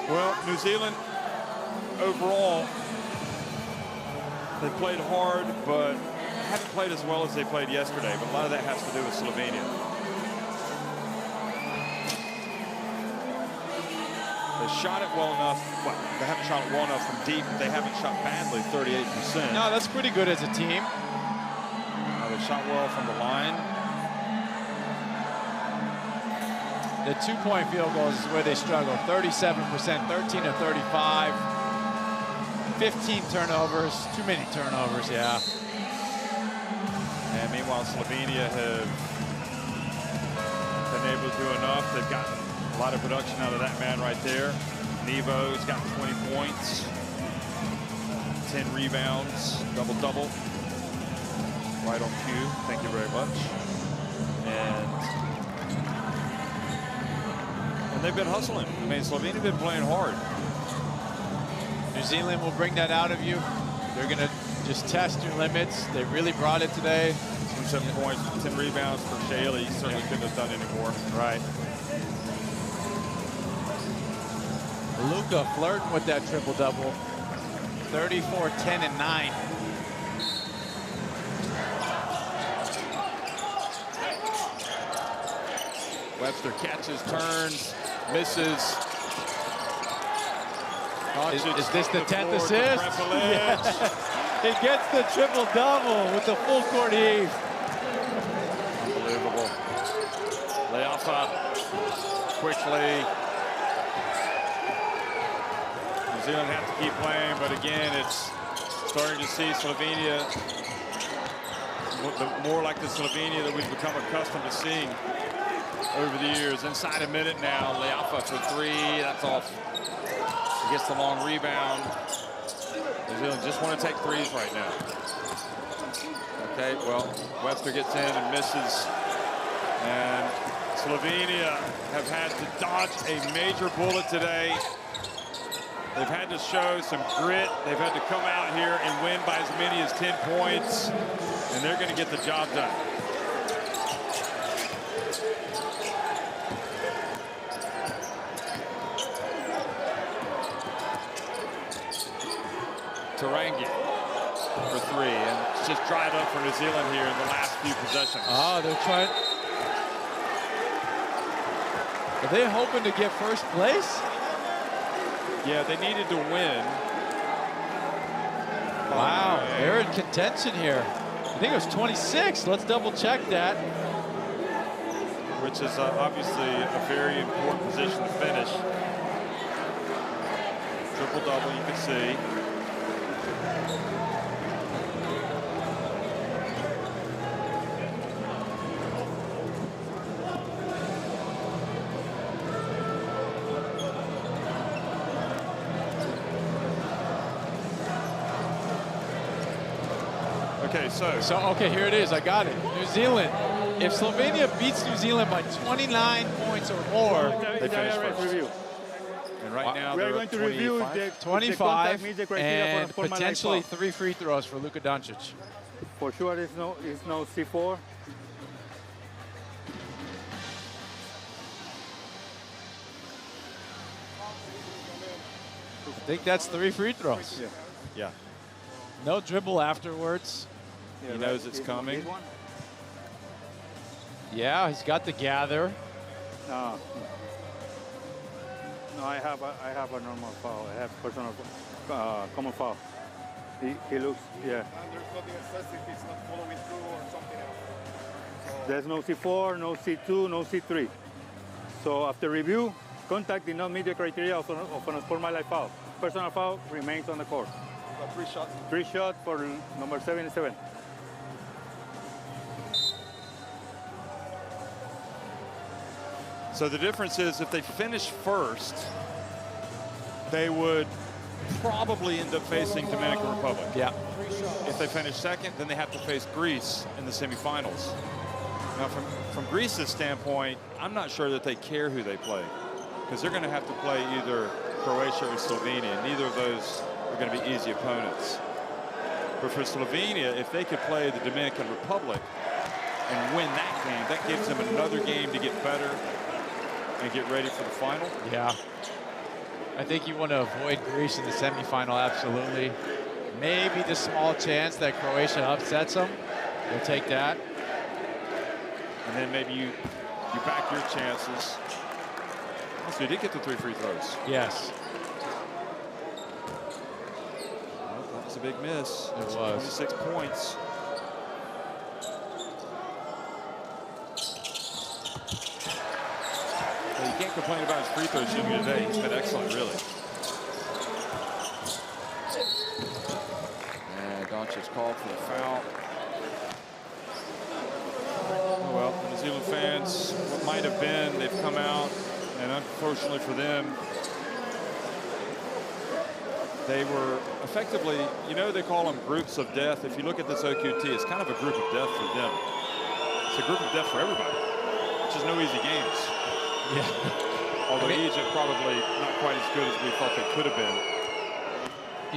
Well, New Zealand, overall, they played hard, but haven't played as well as they played yesterday. But a lot of that has to do with Slovenia. They shot it well enough. Well, they haven't shot it well enough from deep. They haven't shot badly, 38%. No, that's pretty good as a team. They shot well from the line. The two-point field goals is where they struggle. 37%, 13 of 35. 15 turnovers, too many turnovers, yeah. And meanwhile, Slovenia have been able to do enough. They've gotten a lot of production out of that man right there. Nevo's got 20 points, 10 rebounds, double-double. Right on cue, thank you very much. And they've been hustling. I mean, Slovenia have been playing hard. New Zealand will bring that out of you. They're going to just test your limits. They really brought it today. 27 points, 10 rebounds for Shaley. He certainly couldn't have done anymore. Right. Luka flirting with that triple-double. 34, 10, and 9. Webster catches, turns, misses. Is this the 10th assist? Yeah. He gets the triple-double with the full-court heave. Unbelievable. Leafa quickly. New Zealand have to keep playing, but again, it's starting to see Slovenia more like the Slovenia that we've become accustomed to seeing over the years. Inside a minute now, Leafa for three. That's off. He gets the long rebound. New Zealand just want to take threes right now. Okay, well, Webster gets in and misses. And Slovenia have had to dodge a major bullet today. They've had to show some grit. They've had to come out here and win by as many as 10 points. And they're going to get the job done. Tarangi for three, and it's just dried up for New Zealand here in the last few possessions. Oh, they're trying. Are they hoping to get first place? Yeah, they needed to win. Wow, they're in contention here. I think it was 26. Let's double check that. Which is obviously a very important position to finish. Triple-double, you can see. Okay, okay, here it is. I got it. New Zealand. If Slovenia beats New Zealand by 29 points or more, they finish first. Review. And right now we are going to review the 25 meets the criteria and for potentially 3 free throws for Luka Doncic. For sure, it's no C4. I think that's 3 free throws. Yeah. No dribble afterwards. He knows it's coming. Yeah, he's got the gather. No, I have a normal foul. I have personal common foul. He looks, yeah. And there's nothing assessed if he's not following through or something else. So there's no C4, no C2, no C3. So after review, contact did not meet the criteria of an unsportsmanlike foul. Personal foul remains on the court. got 3 shots. 3 shots for number 77. So the difference is if they finish first, they would probably end up facing Dominican Republic. Yeah. If they finish second, then they have to face Greece in the semifinals. Now, from Greece's standpoint, I'm not sure that they care who they play, because they're going to have to play either Croatia or Slovenia. Neither of those are going to be easy opponents. But for Slovenia, if they could play the Dominican Republic and win that game, that gives them another game to get better and get ready for the final. Yeah. I think you want to avoid Greece in the semifinal, absolutely. Maybe the small chance that Croatia upsets them. We'll take that. And then maybe you back your chances. So you did get the 3 free throws. Yes. Well, that was a big miss. It was. 26 points. Well, you can't complain about his free throw shooting today. He's been excellent, really. And Doncic called for the foul. Oh, well, the New Zealand fans, what might have been, they've come out, and unfortunately for them, they were effectively, you know, they call them groups of death. If you look at this OQT, it's kind of a group of death for them. It's a group of death for everybody, which is no easy games. Yeah. Although Egypt probably not quite as good as we thought they could have been.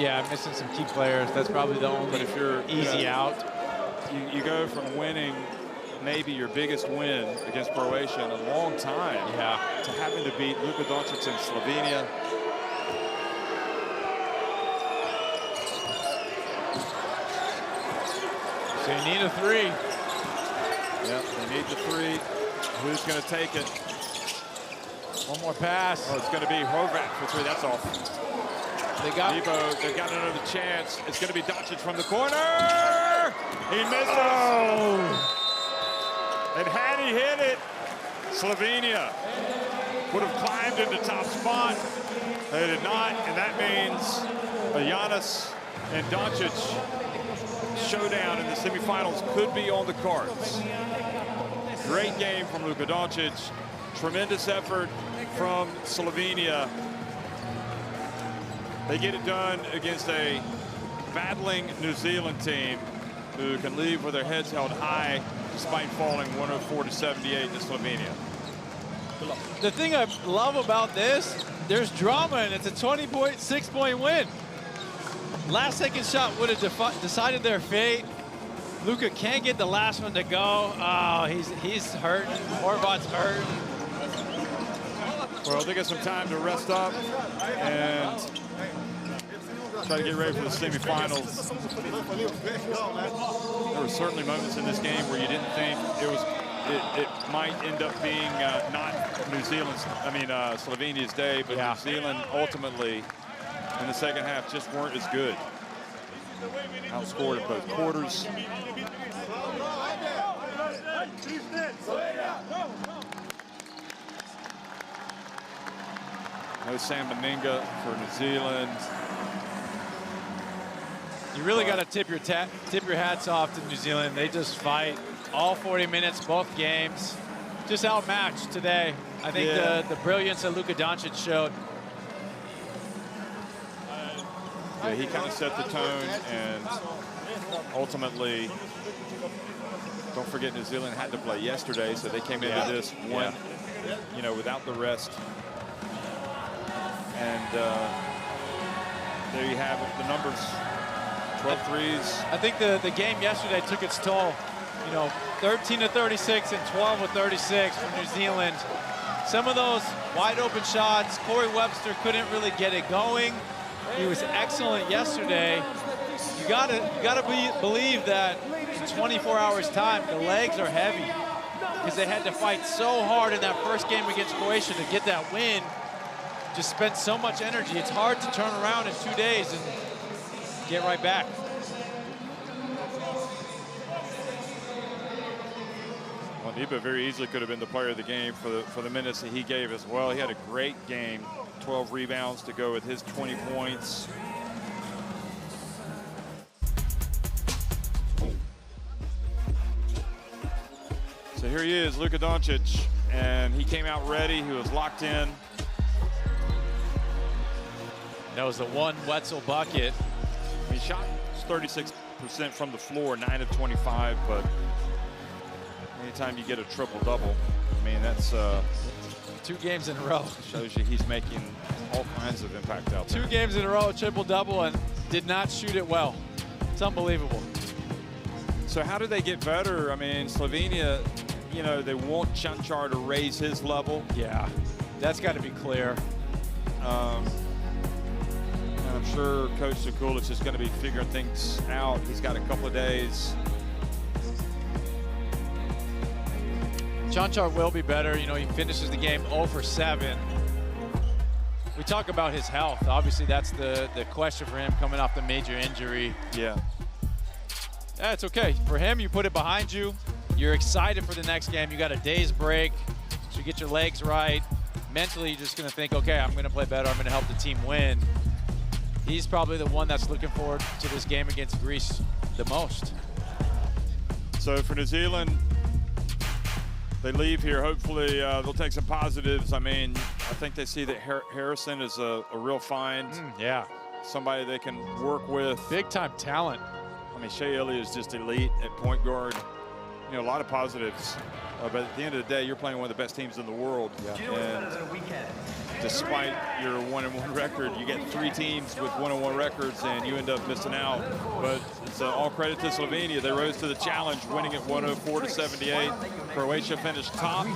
Yeah, missing some key players. That's probably the only if you're easy out. You go from winning maybe your biggest win against Croatia in a long time, to having to beat Luka Doncic in Slovenia. So you need a 3. Yep, they need the 3. Who's going to take it? One more pass. Oh, it's going to be Horvat for 3. That's off. They've got another chance. It's going to be Doncic from the corner. He misses. Oh. And had he hit it, Slovenia would have climbed into top spot. They did not, and that means a Giannis and Doncic showdown in the semifinals could be on the cards. Great game from Luka Doncic. Tremendous effort from Slovenia. They get it done against a battling New Zealand team who can leave with their heads held high despite falling 104-78 to Slovenia. The thing I love about this, there's drama and it's a 6-point win. Last second shot would have decided their fate. Luka can't get the last one to go. Oh, he's hurting. Horvat's hurting. Well, they get some time to rest up and try to get ready for the semifinals. There were certainly moments in this game where you didn't think it might end up being not Slovenia's day, but New Zealand ultimately in the second half just weren't as good. Outscored in both quarters. No Sam Meninga for New Zealand. You really got to tip your hats off to New Zealand. They just fight all 40 minutes, both games. Just outmatched today. I think the brilliance that Luka Doncic showed. Yeah, he kind of set the tone, and ultimately, don't forget New Zealand had to play yesterday, so they came into this one, you know, without the rest. And there you have it, the numbers. 12 threes. I think the game yesterday took its toll. You know, 13-36 and 12-36 for New Zealand. Some of those wide open shots, Corey Webster couldn't really get it going. He was excellent yesterday. You gotta believe that in 24 hours time, the legs are heavy because they had to fight so hard in that first game against Croatia to get that win. Just spent so much energy. It's hard to turn around in 2 days and get right back. Well, Niba very easily could have been the player of the game for the minutes that he gave as well. He had a great game, 12 rebounds to go with his 20 points. So here he is, Luka Doncic, and he came out ready. He was locked in. That was the one Wetzel bucket. He shot 36% from the floor, 9 of 25, but anytime you get a triple-double, I mean, that's 2 games in a row. Shows you he's making all kinds of impact out there. 2 games in a row, triple-double, and did not shoot it well. It's unbelievable. So how do they get better? I mean, Slovenia, you know, they want Cancar to raise his level. Yeah, that's got to be clear. And I'm sure Coach Sekulic is going to be figuring things out. He's got a couple of days. Cancar will be better. You know, he finishes the game 0 for 7. We talk about his health. Obviously, that's the question for him coming off the major injury. Yeah. Yeah, it's okay. For him, you put it behind you. You're excited for the next game. You got a day's break, so you get your legs right. Mentally, you're just going to think, okay, I'm going to play better. I'm going to help the team win. He's probably the one that's looking forward to this game against Greece the most. So for New Zealand, they leave here. Hopefully, they'll take some positives. I mean, I think they see that Harrison is a real find. Yeah. Somebody they can work with. Big-time talent. I mean, Shea Elliott is just elite at point guard. You know, a lot of positives. But at the end of the day, you're playing one of the best teams in the world. Yeah. And despite your 1-1 record, you get 3 teams with 1-1 records, and you end up missing out. But it's all credit to Slovenia. They rose to the challenge, winning at 104-78. Croatia finished top.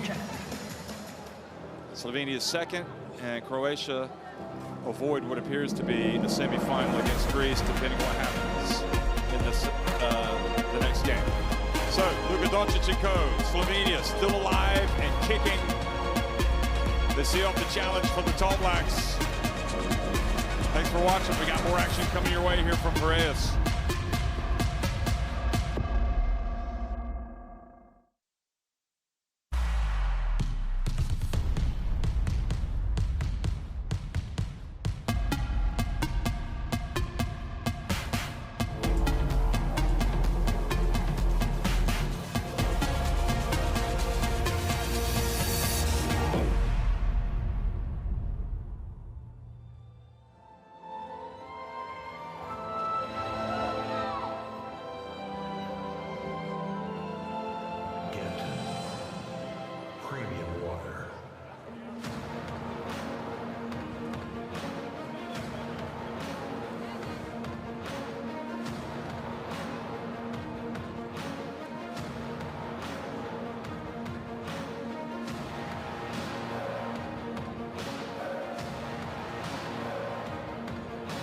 Slovenia is second, and Croatia avoid what appears to be a semifinal against Greece, depending on what happens in this, the next game. So, Luka Doncic and co. Slovenia still alive and kicking. They see off the challenge for the Tall Blacks. Thanks for watching. We got more action coming your way here from Piraeus.